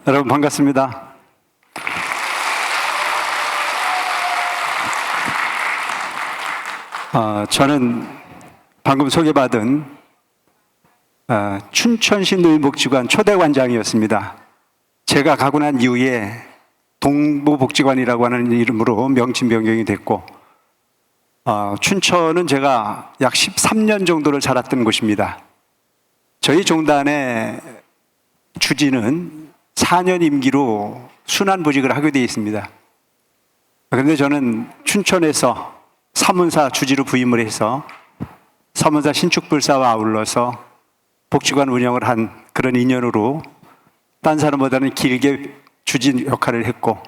여러분 반갑습니다. 저는 방금 소개받은 춘천시 노인복지관 초대관장이었습니다. 제가 가고 난 이후에 동부복지관이라고 하는 이름으로 명칭 변경이 됐고, 춘천은 제가 약 13년 정도를 살았던 곳입니다. 저희 종단의 주지는 4년 임기로 순환보직을 하게 되어 있습니다. 그런데 저는 춘천에서 사문사 주지로 부임을 해서 사문사 신축불사와 아울러서 복지관 운영을 한 그런 인연으로 딴 사람보다는 길게 주지 역할을 했고,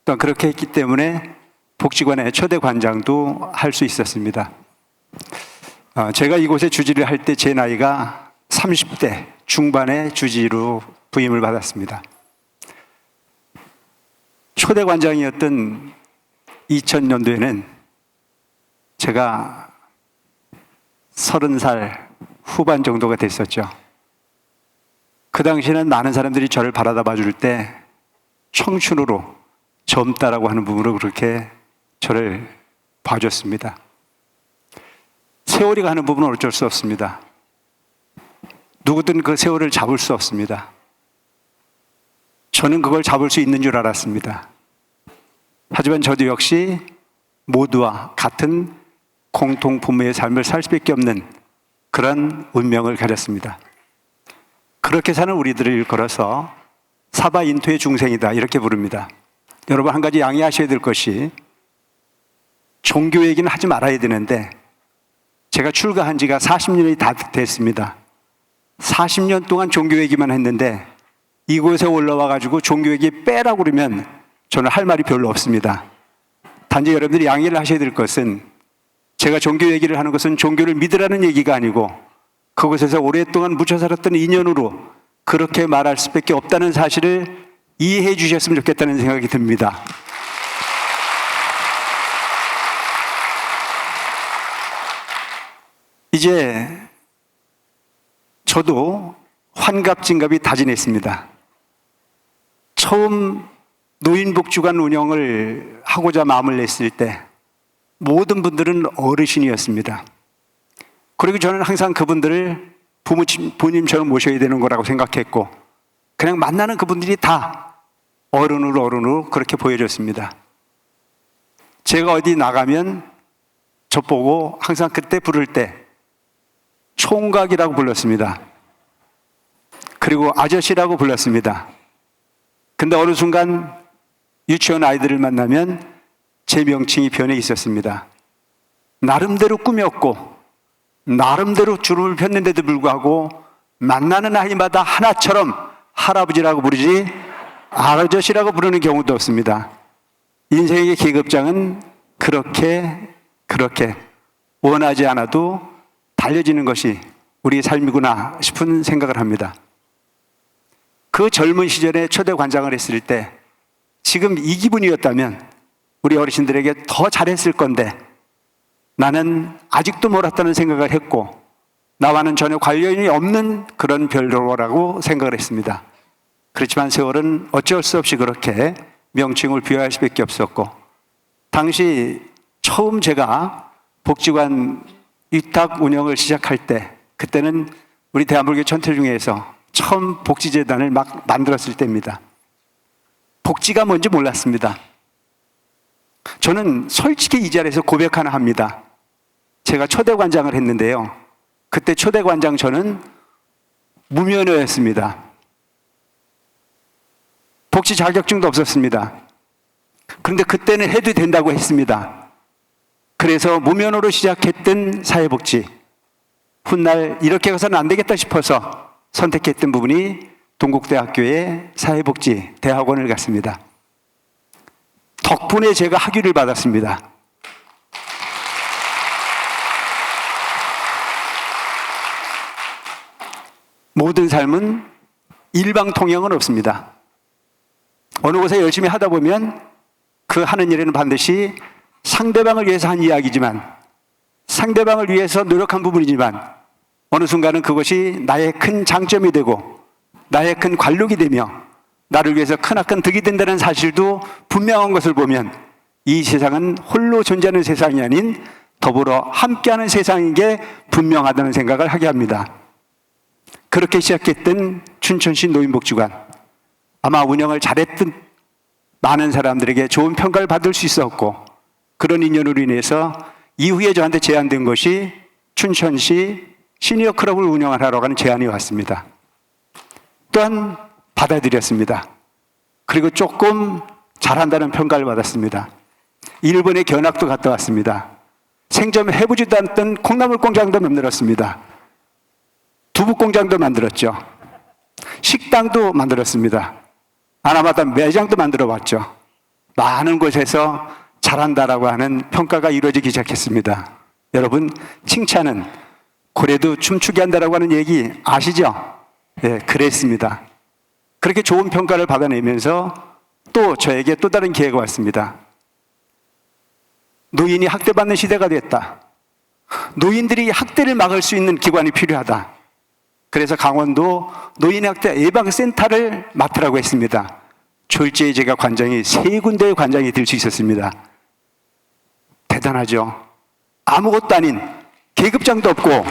또 그렇게 했기 때문에 복지관의 초대 관장도 할 수 있었습니다. 제가 이곳에 주지를 할 때 제 나이가 30대 중반의 주지로 부임을 받았습니다. 초대 관장이었던 2000년도에는 제가 30살 후반 정도가 됐었죠. 그 당시에는 많은 사람들이 저를 바라다 봐줄 때 청춘으로 젊다라고 하는 부분으로 그렇게 저를 봐줬습니다. 세월이 가는 부분은 어쩔 수 없습니다. 누구든 그 세월을 잡을 수 없습니다. 저는 그걸 잡을 수 있는 줄 알았습니다. 하지만 저도 역시 모두와 같은 공통 부모의 삶을 살 수밖에 없는 그런 운명을 가졌습니다. 그렇게 사는 우리들을 일컬어서 사바인토의 중생이다 이렇게 부릅니다. 여러분, 한 가지 양해하셔야 될 것이, 종교 얘기는 하지 말아야 되는데 제가 출가한 지가 40년이 다 됐습니다. 40년 동안 종교 얘기만 했는데 이곳에 올라와 가지고 종교 얘기 빼라고 그러면 저는 할 말이 별로 없습니다. 단지 여러분들이 양해를 하셔야 될 것은, 제가 종교 얘기를 하는 것은 종교를 믿으라는 얘기가 아니고 그곳에서 오랫동안 묻혀 살았던 인연으로 그렇게 말할 수밖에 없다는 사실을 이해해 주셨으면 좋겠다는 생각이 듭니다. 이제 저도 환갑진갑이 다 지냈습니다. 처음 노인복지관 운영을 하고자 마음을 냈을 때 모든 분들은 어르신이었습니다. 그리고 저는 항상 그분들을 부모님처럼 모셔야 되는 거라고 생각했고, 그냥 만나는 그분들이 다 어른으로 그렇게 보여졌습니다. 제가 어디 나가면 저보고 항상 그때 부를 때 총각이라고 불렀습니다. 그리고 아저씨라고 불렀습니다. 근데 어느 순간 유치원 아이들을 만나면 제 명칭이 변해 있었습니다. 나름대로 꾸몄고 나름대로 주름을 폈는데도 불구하고 만나는 아이마다 하나처럼 할아버지라고 부르지 아저씨라고 부르는 경우도 없습니다. 인생의 계급장은 그렇게 원하지 않아도 달려지는 것이 우리의 삶이구나 싶은 생각을 합니다. 그 젊은 시절에 초대 관장을 했을 때 지금 이 기분이었다면 우리 어르신들에게 더 잘했을 건데, 나는 아직도 멀었다는 생각을 했고 나와는 전혀 관련이 없는 그런 별로라고 생각을 했습니다. 그렇지만 세월은 어쩔 수 없이 그렇게 명칭을 부여할 수밖에 없었고, 당시 처음 제가 복지관 위탁 운영을 시작할 때, 그때는 우리 대한불교 천태중에서 처음 복지재단을 막 만들었을 때입니다. 복지가 뭔지 몰랐습니다. 저는 솔직히 이 자리에서 고백 하나 합니다. 제가 초대관장을 했는데요, 그때 초대관장 저는 무면허였습니다. 복지 자격증도 없었습니다. 그런데 그때는 해도 된다고 했습니다. 그래서 무면허로 시작했던 사회복지, 훗날 이렇게 가서는 안 되겠다 싶어서 선택했던 부분이 동국대학교의 사회복지 대학원을 갔습니다. 덕분에 제가 학위를 받았습니다. 모든 삶은 일방통행은 없습니다. 어느 곳에 열심히 하다 보면 그 하는 일에는 반드시 상대방을 위해서 한 이야기지만, 상대방을 위해서 노력한 부분이지만 어느 순간은 그것이 나의 큰 장점이 되고 나의 큰 관록이 되며 나를 위해서 크나큰 득이 된다는 사실도 분명한 것을 보면 이 세상은 홀로 존재하는 세상이 아닌 더불어 함께하는 세상인 게 분명하다는 생각을 하게 합니다. 그렇게 시작했던 춘천시 노인복지관, 아마 운영을 잘했던 많은 사람들에게 좋은 평가를 받을 수 있었고, 그런 인연으로 인해서 이후에 저한테 제안된 것이 춘천시 시니어 클럽을 운영하라고 하는 제안이 왔습니다. 또한 받아들였습니다. 그리고 조금 잘한다는 평가를 받았습니다. 일본에 견학도 갔다 왔습니다. 생전 해보지도 않았던 콩나물 공장도 만들었습니다. 두부 공장도 만들었죠. 식당도 만들었습니다. 하나마다 매장도 만들어 봤죠. 많은 곳에서 잘한다라고 하는 평가가 이루어지기 시작했습니다. 여러분, 칭찬은 고래도 춤추게 한다라고 하는 얘기 아시죠? 네, 그랬습니다. 그렇게 좋은 평가를 받아내면서 또 저에게 또 다른 기회가 왔습니다. 노인이 학대받는 시대가 됐다. 노인들이 학대를 막을 수 있는 기관이 필요하다. 그래서 강원도 노인학대 예방센터를 맡으라고 했습니다. 졸지에 제가 관장이 3군데의 관장이 될 수 있었습니다. 대단하죠? 아무것도 아닌 계급장도 없고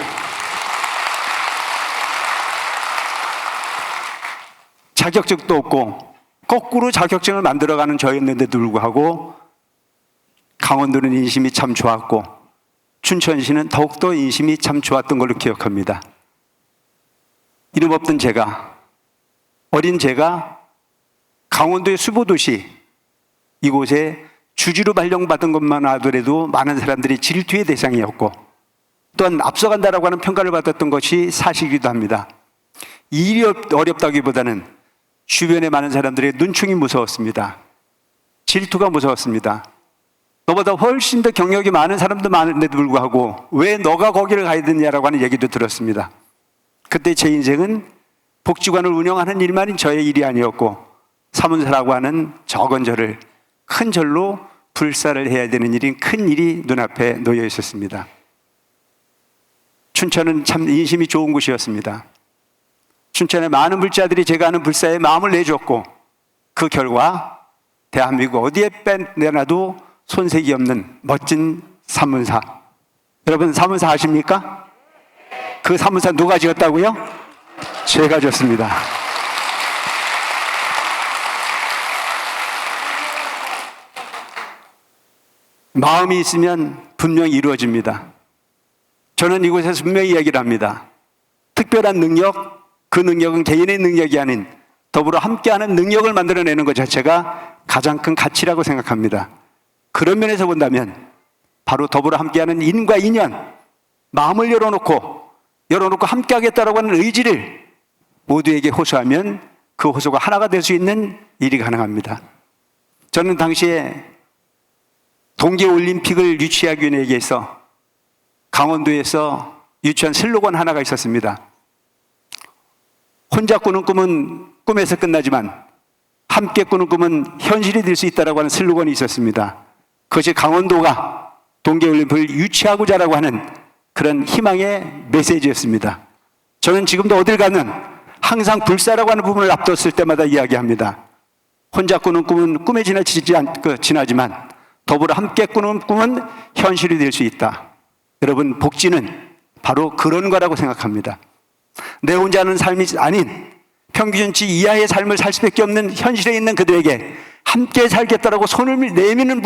자격증도 없고 거꾸로 자격증을 만들어가는 저였는데도 불구하고 강원도는 인심이 참 좋았고 춘천시는 더욱더 인심이 참 좋았던 걸로 기억합니다. 이름 없던 제가, 어린 제가 강원도의 수보도시 이곳에 주지로 발령받은 것만 하더라도 많은 사람들이 질투의 대상이었고 또한 앞서간다라고 하는 평가를 받았던 것이 사실이기도 합니다. 일이 어렵다기보다는 주변에 많은 사람들의 눈총이 무서웠습니다. 질투가 무서웠습니다. 너보다 훨씬 더 경력이 많은 사람도 많은데도 불구하고 왜 너가 거기를 가야 되냐라고 하는 얘기도 들었습니다. 그때 제 인생은 복지관을 운영하는 일만이 저의 일이 아니었고 사문사라고 하는 적은 절을 큰 절로 불사를 해야 되는 일인 큰 일이 눈앞에 놓여 있었습니다. 춘천은 참 인심이 좋은 곳이었습니다. 춘천의 많은 불자들이 제가 하는 불사에 마음을 내줬고 그 결과 대한민국 어디에 빼내놔도 손색이 없는 멋진 사문사. 여러분 사문사 아십니까? 그 사문사 누가 지었다고요? 제가 지었습니다. 마음이 있으면 분명히 이루어집니다. 저는 이곳에서 분명히 이야기를 합니다. 특별한 능력, 그 능력은 개인의 능력이 아닌 더불어 함께하는 능력을 만들어내는 것 자체가 가장 큰 가치라고 생각합니다. 그런 면에서 본다면 바로 더불어 함께하는 인과 인연, 마음을 열어놓고 함께하겠다라고 하는 의지를 모두에게 호소하면 그 호소가 하나가 될 수 있는 일이 가능합니다. 저는 당시에 동계올림픽을 유치하기 위해서 강원도에서 유치한 슬로건 하나가 있었습니다. 혼자 꾸는 꿈은 꿈에서 끝나지만 함께 꾸는 꿈은 현실이 될 수 있다라고 하는 슬로건이 있었습니다. 그것이 강원도가 동계올림픽을 유치하고자 하는 그런 희망의 메시지였습니다. 저는 지금도 어딜 가든 항상 불사라고 하는 부분을 앞뒀을 때마다 이야기합니다. 혼자 꾸는 꿈은 꿈에 지나지만 더불어 함께 꾸는 꿈은 현실이 될 수 있다. 여러분, 복지는 바로 그런 거라고 생각합니다. 내 혼자 하는 삶이 아닌 평균치 이하의 삶을 살 수밖에 없는 현실에 있는 그들에게 함께 살겠다라고 손을 내미는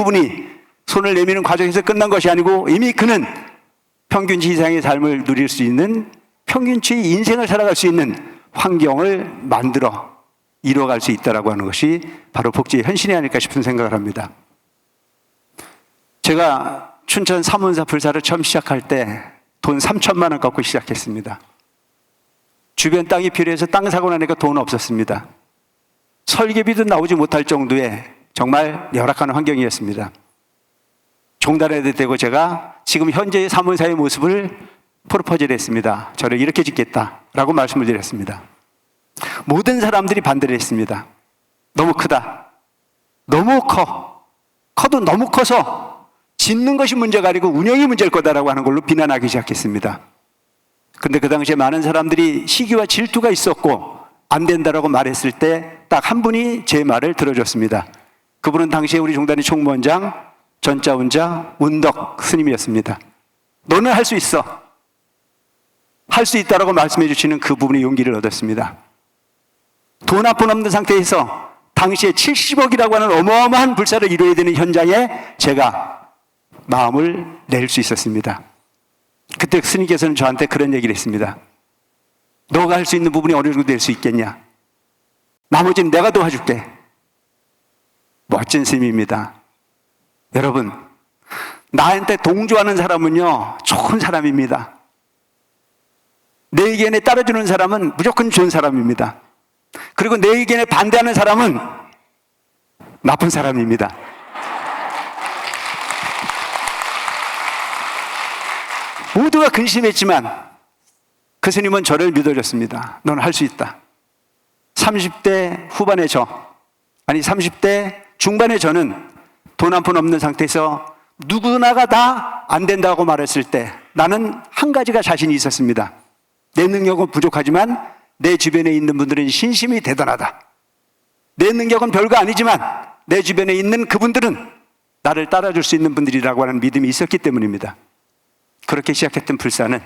과정에서 끝난 것이 아니고 이미 그는 평균치 이상의 삶을 누릴 수 있는 평균치 인생을 살아갈 수 있는 환경을 만들어 이뤄갈 수 있다라고 하는 것이 바로 복지의 현실이 아닐까 싶은 생각을 합니다. 제가 춘천 사문사 불사를 처음 시작할 때 돈 3천만 원 갖고 시작했습니다. 주변 땅이 필요해서 땅 사고 나니까 돈 없었습니다. 설계비도 나오지 못할 정도의 정말 열악한 환경이었습니다. 종단에도 되고 제가 지금 현재의 사문사의 모습을 프로포즈를 했습니다. 저를 이렇게 짓겠다라고 말씀을 드렸습니다. 모든 사람들이 반대를 했습니다. 너무 크다. 너무 커도 너무 커서 짓는 것이 문제가 아니고 운영이 문제일 거다라고 하는 걸로 비난하기 시작했습니다. 근데 그 당시에 많은 사람들이 시기와 질투가 있었고 안 된다라고 말했을 때 딱 한 분이 제 말을 들어줬습니다. 그분은 당시에 우리 종단의 총무원장 전자운자 운덕 스님이었습니다. 너는 할 수 있어. 할 수 있다라고 말씀해 주시는 그 부분의 용기를 얻었습니다. 돈 한 푼 없는 상태에서 당시에 70억이라고 하는 어마어마한 불사를 이루어야 되는 현장에 제가 마음을 낼 수 있었습니다. 그때 스님께서는 저한테 그런 얘기를 했습니다. 너가 할 수 있는 부분이 어느 정도 될 수 있겠냐? 나머지는 내가 도와줄게. 멋진 스님입니다. 여러분, 나한테 동조하는 사람은요, 좋은 사람입니다. 내 의견에 따라주는 사람은 무조건 좋은 사람입니다. 그리고 내 의견에 반대하는 사람은 나쁜 사람입니다. 모두가 근심했지만 그 스님은 저를 믿어줬습니다. 너는 할 수 있다. 30대 후반의 30대 중반의 저는 돈 한 푼 없는 상태에서 누구나가 다 안 된다고 말했을 때 나는 한 가지가 자신이 있었습니다. 내 능력은 부족하지만 내 주변에 있는 분들은 신심이 대단하다. 내 능력은 별거 아니지만 내 주변에 있는 그분들은 나를 따라줄 수 있는 분들이라고 하는 믿음이 있었기 때문입니다. 그렇게 시작했던 불사는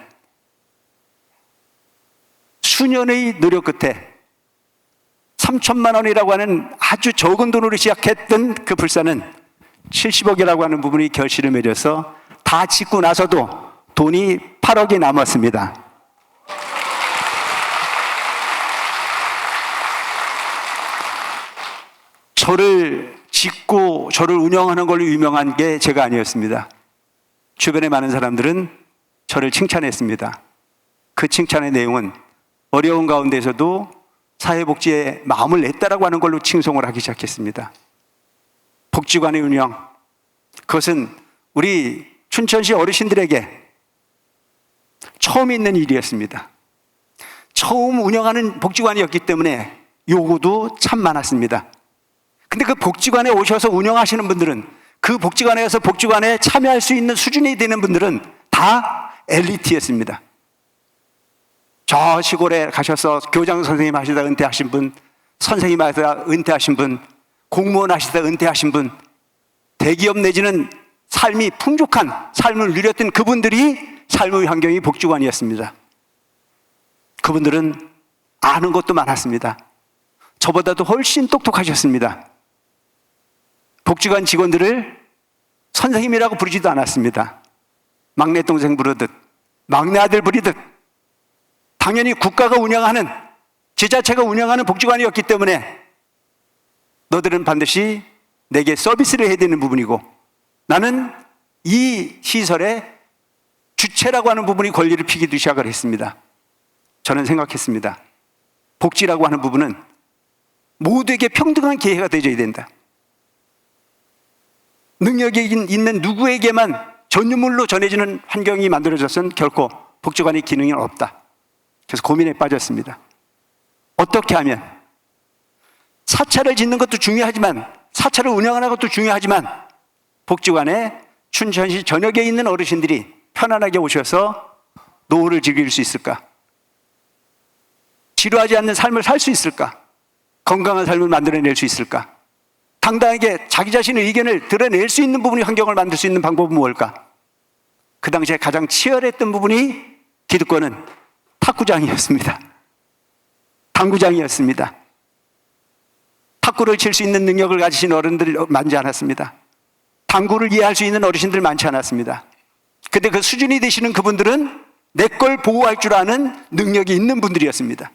수년의 노력 끝에 3천만 원이라고 하는 아주 적은 돈으로 시작했던 그 불사는 70억이라고 하는 부분이 결실을 맺어서 다 짓고 나서도 돈이 8억이 남았습니다. 저를 짓고 저를 운영하는 걸로 유명한 게 제가 아니었습니다. 주변에 많은 사람들은 저를 칭찬했습니다. 그 칭찬의 내용은 어려운 가운데서도 사회복지에 마음을 냈다라고 하는 걸로 칭송을 하기 시작했습니다. 복지관의 운영, 그것은 우리 춘천시 어르신들에게 처음 있는 일이었습니다. 처음 운영하는 복지관이었기 때문에 요구도 참 많았습니다. 근데 그 복지관에 오셔서 운영하시는 분들은, 그 복지관에서 복지관에 참여할 수 있는 수준이 되는 분들은 다 엘리트였습니다. 저 시골에 가셔서 교장 선생님 하시다 은퇴하신 분, 선생님 하시다 은퇴하신 분, 공무원 하시다 은퇴하신 분, 대기업 내지는 삶이 풍족한 삶을 누렸던 그분들이 삶의 환경이 복지관이었습니다. 그분들은 아는 것도 많았습니다. 저보다도 훨씬 똑똑하셨습니다. 복지관 직원들을 선생님이라고 부르지도 않았습니다. 막내 동생 부르듯, 막내 아들 부리듯, 당연히 국가가 운영하는, 지자체가 운영하는 복지관이었기 때문에 너들은 반드시 내게 서비스를 해야 되는 부분이고 나는 이 시설의 주체라고 하는 부분이 권리를 피기도 시작을 했습니다. 저는 생각했습니다. 복지라고 하는 부분은 모두에게 평등한 기회가 되어야 된다. 능력이 있는 누구에게만 전유물로 전해지는 환경이 만들어져서는 결코 복지관의 기능이 없다. 그래서 고민에 빠졌습니다. 어떻게 하면, 사찰을 짓는 것도 중요하지만, 사찰을 운영하는 것도 중요하지만, 복지관에 춘천시 전역에 있는 어르신들이 편안하게 오셔서 노후를 즐길 수 있을까? 지루하지 않는 삶을 살 수 있을까? 건강한 삶을 만들어낼 수 있을까? 당당하게 자기 자신의 의견을 드러낼 수 있는 부분이 환경을 만들 수 있는 방법은 뭘까? 그 당시에 가장 치열했던 부분이 기득권은 탁구장이었습니다. 당구장이었습니다. 탁구를 칠 수 있는 능력을 가지신 어른들 많지 않았습니다. 당구를 이해할 수 있는 어르신들 많지 않았습니다. 근데 그 수준이 되시는 그분들은 내 걸 보호할 줄 아는 능력이 있는 분들이었습니다.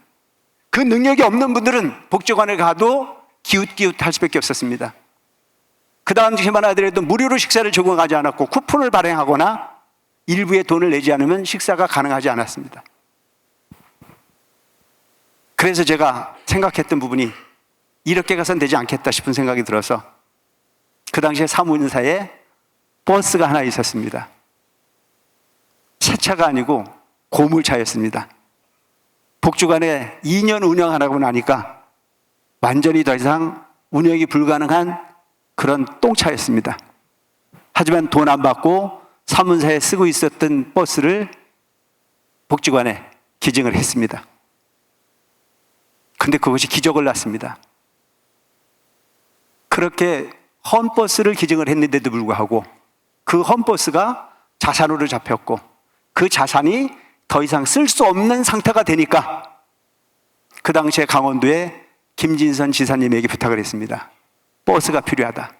그 능력이 없는 분들은 복지관에 가도 기웃기웃할 수밖에 없었습니다. 그 다음 주에만 하더라도 무료로 식사를 제공하지 않았고 쿠폰을 발행하거나 일부의 돈을 내지 않으면 식사가 가능하지 않았습니다. 그래서 제가 생각했던 부분이 이렇게 가선 되지 않겠다 싶은 생각이 들어서 그 당시에 사무인사에 버스가 하나 있었습니다. 새 차가 아니고 고물차였습니다. 복지관에 2년 운영하라고 나니까 완전히 더 이상 운영이 불가능한 그런 똥차였습니다. 하지만 돈 안 받고 사문사에 쓰고 있었던 버스를 복지관에 기증을 했습니다. 근데 그것이 기적을 낳습니다. 그렇게 헌버스를 기증을 했는데도 불구하고 그 헌버스가 자산으로 잡혔고 그 자산이 더 이상 쓸 수 없는 상태가 되니까 그 당시에 강원도에 김진선 지사님에게 부탁을 했습니다. 버스가 필요하다.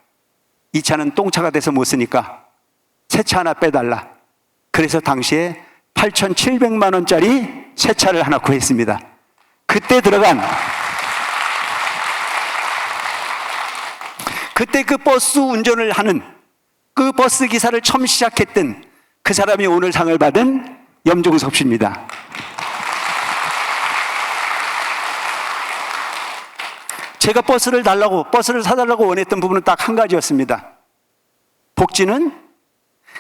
이 차는 똥차가 돼서 못 쓰니까 새 차 하나 빼달라. 그래서 당시에 8,700만 원짜리 새 차를 하나 구했습니다. 그때 그 버스 운전을 하는 그 버스 기사를 처음 시작했던 그 사람이 오늘 상을 받은 염종섭 씨입니다. 제가 버스를 사달라고 원했던 부분은 딱 한 가지였습니다. 복지는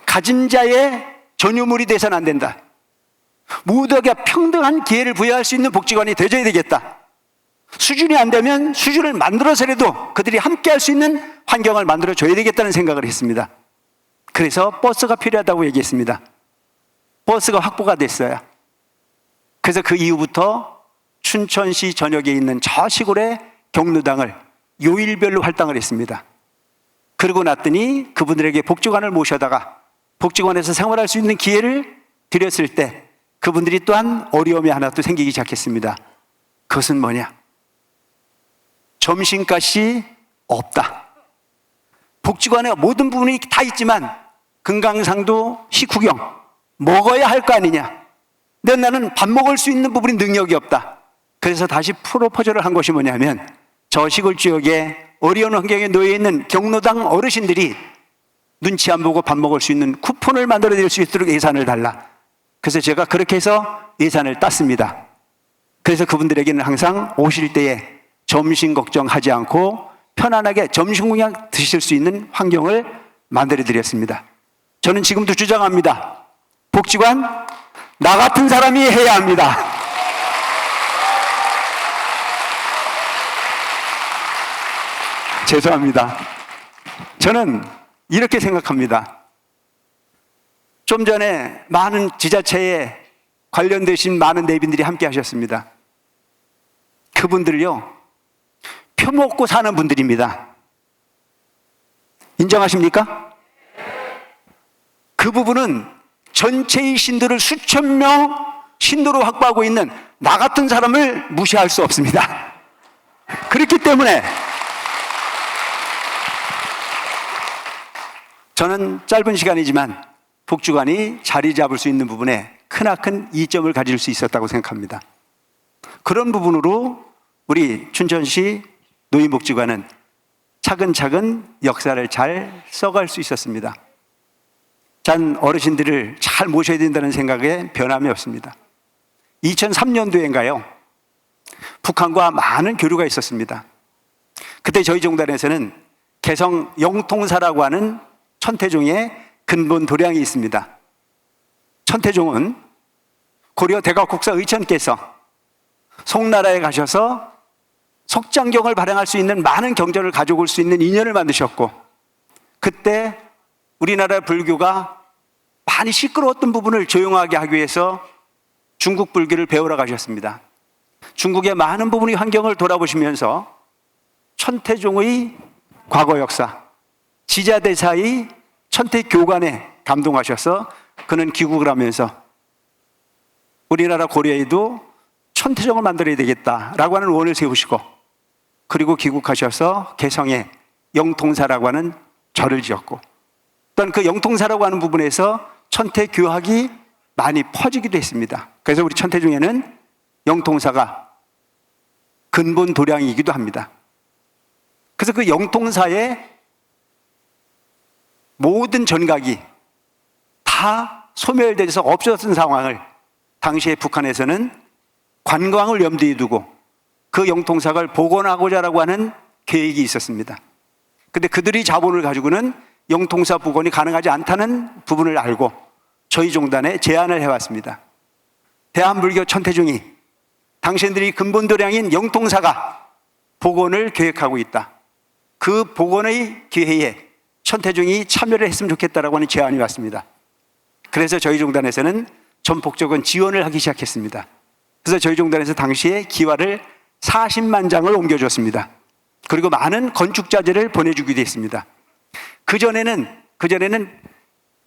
가진 자의 전유물이 돼서는 안 된다. 모두에게 평등한 기회를 부여할 수 있는 복지관이 되어야 되겠다. 수준이 안 되면 수준을 만들어서라도 그들이 함께 할 수 있는 환경을 만들어줘야 되겠다는 생각을 했습니다. 그래서 버스가 필요하다고 얘기했습니다. 버스가 확보가 됐어요. 그래서 그 이후부터 춘천시 전역에 있는 저 시골의 경로당을 요일별로 할당을 했습니다. 그러고 났더니 그분들에게 복지관을 모셔다가 복지관에서 생활할 수 있는 기회를 드렸을 때 그분들이 또한 어려움이 하나 또 생기기 시작했습니다. 그것은 뭐냐? 점심값이 없다. 복지관에 모든 부분이 다 있지만 금강산도 식후경 먹어야 할 거 아니냐. 근데 나는 밥 먹을 수 있는 부분이 능력이 없다. 그래서 다시 프로포즈를 한 것이 뭐냐면 저 시골 지역에 어려운 환경에 놓여 있는 경로당 어르신들이 눈치 안 보고 밥 먹을 수 있는 쿠폰을 만들어낼 수 있도록 예산을 달라. 그래서 제가 그렇게 해서 예산을 땄습니다. 그래서 그분들에게는 항상 오실 때에 점심 걱정하지 않고 편안하게 점심 그냥 드실 수 있는 환경을 만들어 드렸습니다. 저는 지금도 주장합니다. 복지관 나 같은 사람이 해야 합니다. 죄송합니다. 저는 이렇게 생각합니다. 좀 전에 많은 지자체에 관련되신 많은 내빈들이 함께 하셨습니다. 그분들요, 표 먹고 사는 분들입니다. 인정하십니까? 그 부분은 전체의 신도를 수천 명 신도로 확보하고 있는 나 같은 사람을 무시할 수 없습니다. 그렇기 때문에 저는 짧은 시간이지만 복지관이 자리 잡을 수 있는 부분에 크나큰 이점을 가질 수 있었다고 생각합니다. 그런 부분으로 우리 춘천시 노인복지관은 차근차근 역사를 잘 써갈 수 있었습니다. 전 어르신들을 잘 모셔야 된다는 생각에 변함이 없습니다. 2003년도인가요? 북한과 많은 교류가 있었습니다. 그때 저희 종단에서는 개성 영통사라고 하는 천태종의 근본 도량이 있습니다. 천태종은 고려 대각국사 의천께서 송나라에 가셔서 속장경을 발행할 수 있는 많은 경전을 가져올 수 있는 인연을 만드셨고, 그때 우리나라 불교가 많이 시끄러웠던 부분을 조용하게 하기 위해서 중국 불교를 배우러 가셨습니다. 중국의 많은 부분의 환경을 돌아보시면서 천태종의 과거 역사, 지자대사의 천태교관에 감동하셔서 그는 귀국을 하면서 우리나라 고려에도 천태종을 만들어야 되겠다라고 하는 원을 세우시고, 그리고 귀국하셔서 개성에 영통사라고 하는 절을 지었고, 또한 그 영통사라고 하는 부분에서 천태교학이 많이 퍼지기도 했습니다. 그래서 우리 천태종에는 영통사가 근본 도량이기도 합니다. 그래서 그 영통사의 모든 전각이 다 소멸돼서 없어졌던 상황을 당시에 북한에서는 관광을 염두에 두고 그 영통사를 복원하고자라고 하는 계획이 있었습니다. 근데 그들이 자본을 가지고는 영통사 복원이 가능하지 않다는 부분을 알고 저희 종단에 제안을 해왔습니다. 대한불교 천태종이 당신들이 근본도량인 영통사가 복원을 계획하고 있다. 그 복원의 기회에 천태종이 참여를 했으면 좋겠다라고 하는 제안이 왔습니다. 그래서 저희 종단에서는 전폭적인 지원을 하기 시작했습니다. 그래서 저희 종단에서 당시에 기와를 40만 장을 옮겨줬습니다. 그리고 많은 건축자재를 보내주기도 했습니다. 그전에는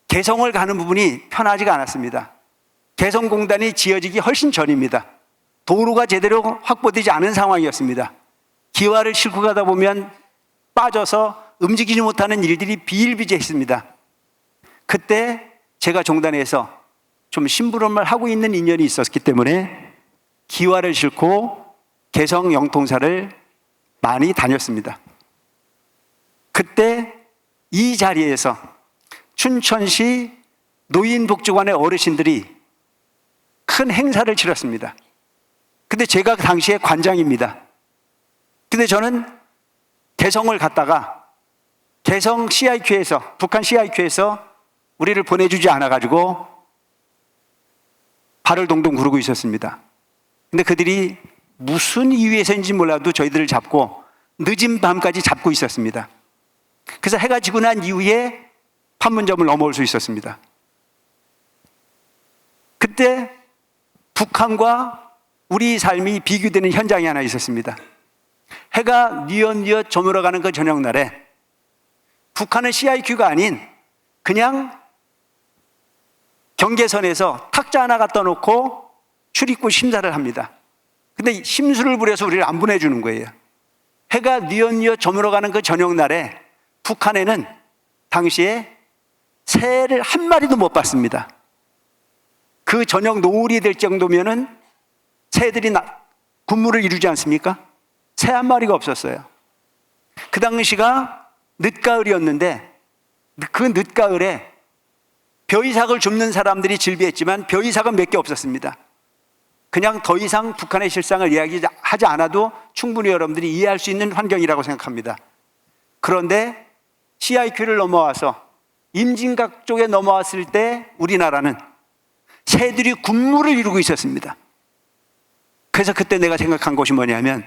개성을 가는 부분이 편하지가 않았습니다. 개성공단이 지어지기 훨씬 전입니다. 도로가 제대로 확보되지 않은 상황이었습니다. 기와를 싣고 가다 보면 빠져서 움직이지 못하는 일들이 비일비재했습니다. 그때 제가 종단에서 좀 심부름을 하고 있는 인연이 있었기 때문에 기와를 싣고 개성 영통사를 많이 다녔습니다. 그때 이 자리에서 춘천시 노인복지관의 어르신들이 큰 행사를 치렀습니다. 근데 제가 그 당시에 관장입니다. 근데 저는 개성을 갔다가 개성 CIQ에서, 북한 CIQ에서 우리를 보내주지 않아가지고 발을 동동 구르고 있었습니다. 근데 그들이 무슨 이유에서인지 몰라도 저희들을 잡고 늦은 밤까지 잡고 있었습니다. 그래서 해가 지고 난 이후에 판문점을 넘어올 수 있었습니다. 그때 북한과 우리 삶이 비교되는 현장이 하나 있었습니다. 해가 뉘엿뉘엿 저물어가는 그 저녁날에 북한은 CIQ가 아닌 그냥 경계선에서 탁자 하나 갖다 놓고 출입구 심사를 합니다. 근데 심술을 부려서 우리를 안 보내주는 거예요. 해가 뉘엿뉘엿 저물어가는 그 저녁날에 북한에는 당시에 새를 한 마리도 못 봤습니다. 그 저녁 노을이 될 정도면은 새들이 군무를 이루지 않습니까? 새 한 마리가 없었어요. 그 당시가 늦가을이었는데 그 늦가을에 벼이삭을 줍는 사람들이 즐비했지만 벼이삭은 몇 개 없었습니다. 그냥 더 이상 북한의 실상을 이야기하지 않아도 충분히 여러분들이 이해할 수 있는 환경이라고 생각합니다. 그런데 CIQ를 넘어와서 임진각 쪽에 넘어왔을 때 우리나라는 새들이 군무를 이루고 있었습니다. 그래서 그때 내가 생각한 것이 뭐냐면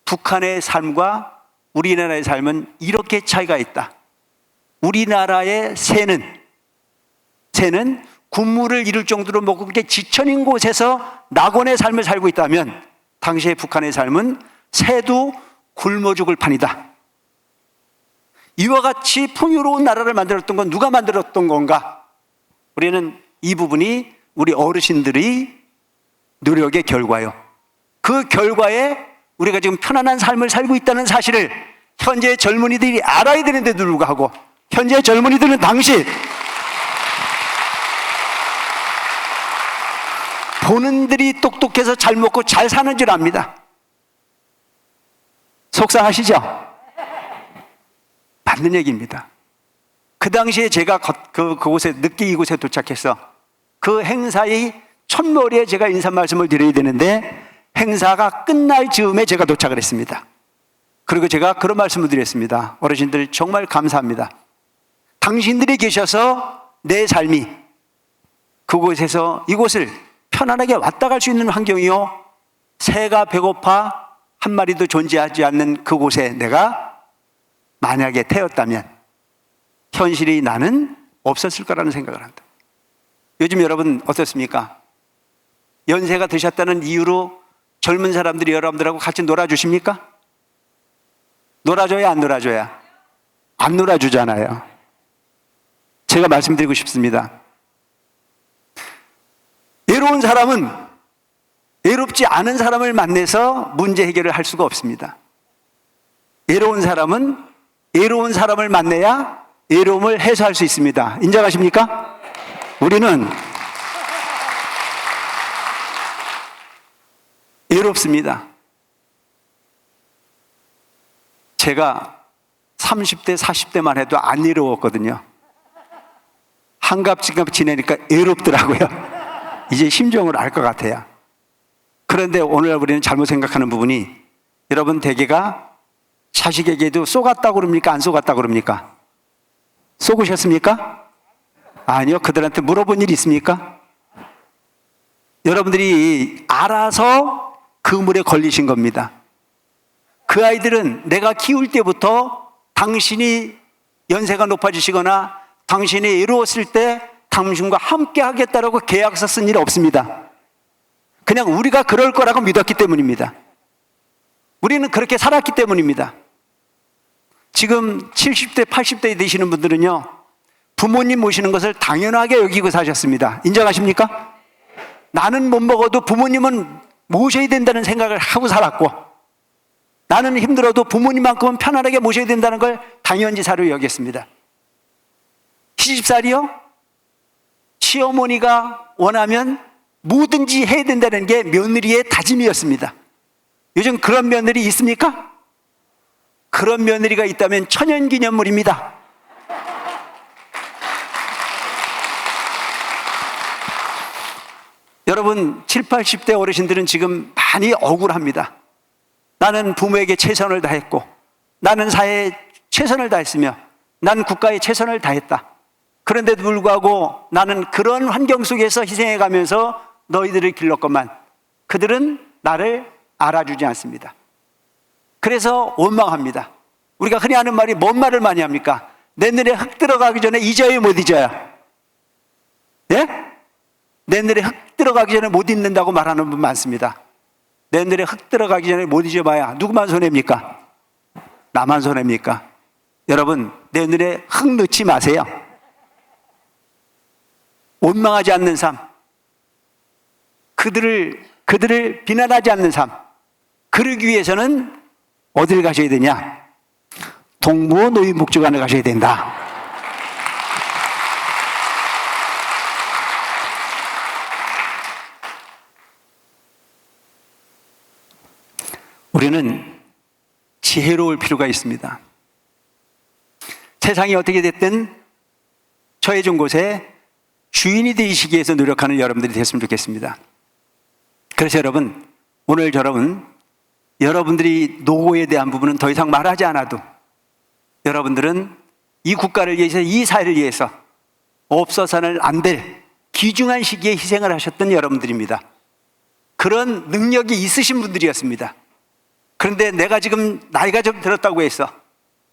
북한의 삶과 우리나라의 삶은 이렇게 차이가 있다. 우리나라의 새는 군무를 이룰 정도로 먹고 그렇게 지천인 곳에서 낙원의 삶을 살고 있다면 당시의 북한의 삶은 새도 굶어 죽을 판이다. 이와 같이 풍요로운 나라를 만들었던 건 누가 만들었던 건가? 우리는 이 부분이 우리 어르신들의 노력의 결과요. 그 결과에 우리가 지금 편안한 삶을 살고 있다는 사실을 현재 젊은이들이 알아야 되는데도 불구하고 현재 젊은이들은 당시 보는들이 똑똑해서 잘 먹고 잘 사는 줄 압니다. 속상하시죠? 맞는 얘기입니다. 그 당시에 제가 그곳에 늦게 이곳에 도착해서 그 행사의 첫머리에 제가 인사 말씀을 드려야 되는데 행사가 끝날 즈음에 제가 도착을 했습니다. 그리고 제가 그런 말씀을 드렸습니다. 어르신들 정말 감사합니다. 당신들이 계셔서 내 삶이 그곳에서 이곳을 편안하게 왔다 갈 수 있는 환경이요, 새가 배고파 한 마리도 존재하지 않는 그곳에 내가 만약에 태었다면 현실이 나는 없었을 거라는 생각을 한다. 요즘 여러분 어떻습니까? 연세가 드셨다는 이유로 젊은 사람들이 여러분들하고 같이 놀아주십니까? 놀아줘야 안 놀아줘야? 안 놀아주잖아요. 제가 말씀드리고 싶습니다. 외로운 사람은 외롭지 않은 사람을 만나서 문제 해결을 할 수가 없습니다. 외로운 사람은 외로운 사람을 만나야 외로움을 해소할 수 있습니다. 인정하십니까? 우리는 외롭습니다. 제가 30대, 40대만 해도 안 외로웠거든요. 한갑진갑 지내니까 외롭더라고요. 이제 심정을 알 것 같아요. 그런데 오늘 우리는 잘못 생각하는 부분이, 여러분 대개가 자식에게도 쏘갔다고 그럽니까? 안 쏘갔다고 그럽니까? 쏘으셨습니까? 아니요. 그들한테 물어본 일이 있습니까? 여러분들이 알아서 그 물에 걸리신 겁니다. 그 아이들은 내가 키울 때부터 당신이 연세가 높아지시거나 당신이 외로웠을 때 당신과 함께 하겠다라고 계약서 쓴 일 없습니다. 그냥 우리가 그럴 거라고 믿었기 때문입니다. 우리는 그렇게 살았기 때문입니다. 지금 70대, 80대 되시는 분들은요, 부모님 모시는 것을 당연하게 여기고 사셨습니다. 인정하십니까? 나는 못 먹어도 부모님은 모셔야 된다는 생각을 하고 살았고, 나는 힘들어도 부모님만큼은 편안하게 모셔야 된다는 걸 당연지사로 여겼습니다. 시집살이요? 시어머니가 원하면 뭐든지 해야 된다는 게 며느리의 다짐이었습니다. 요즘 그런 며느리 있습니까? 그런 며느리가 있다면 천연기념물입니다. 여러분 70, 80대 어르신들은 지금 많이 억울합니다. 나는 부모에게 최선을 다했고, 나는 사회에 최선을 다했으며, 난 국가에 최선을 다했다. 그런데도 불구하고 나는 그런 환경 속에서 희생해가면서 너희들을 길렀건만 그들은 나를 알아주지 않습니다. 그래서 원망합니다. 우리가 흔히 하는 말이 뭔 말을 많이 합니까? 내 눈에 흙 들어가기 전에 잊어요, 못 잊어요? 예? 내 눈에 흙 들어가기 전에 못 잊는다고 말하는 분 많습니다. 내 눈에 흙 들어가기 전에 못 잊어봐야 누구만 손해입니까? 나만 손해입니까? 여러분, 내 눈에 흙 넣지 마세요. 원망하지 않는 삶, 그들을 비난하지 않는 삶, 그러기 위해서는 어딜 가셔야 되냐? 동무 노인복지관을 가셔야 된다. 우리는 지혜로울 필요가 있습니다. 세상이 어떻게 됐든 처해진 곳에 주인이 되시기 위해서 노력하는 여러분들이 됐으면 좋겠습니다. 그래서 여러분, 오늘 여러분들이 노고에 대한 부분은 더 이상 말하지 않아도 여러분들은 이 국가를 위해서, 이 사회를 위해서 없어서는 안 될 귀중한 시기에 희생을 하셨던 여러분들입니다. 그런 능력이 있으신 분들이었습니다. 그런데 내가 지금 나이가 좀 들었다고 해서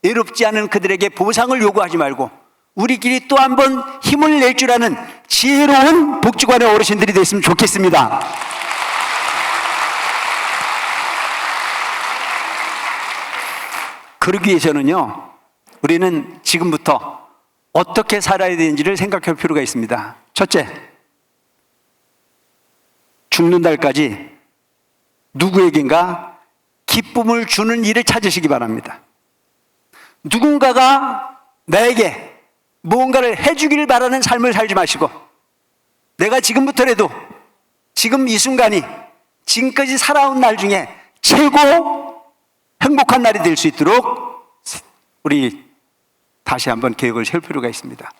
외롭지 않은 그들에게 보상을 요구하지 말고 우리끼리 또 한 번 힘을 낼 줄 아는 지혜로운 복지관의 어르신들이 됐으면 좋겠습니다. 그러기 위해서는요, 우리는 지금부터 어떻게 살아야 되는지를 생각할 필요가 있습니다. 첫째, 죽는 날까지 누구에겐가 기쁨을 주는 일을 찾으시기 바랍니다. 누군가가 나에게 무언가를 해주기를 바라는 삶을 살지 마시고, 내가 지금부터라도, 지금 이 순간이 지금까지 살아온 날 중에 최고 행복한 날이 될 수 있도록 우리 다시 한번 계획을 세울 필요가 있습니다.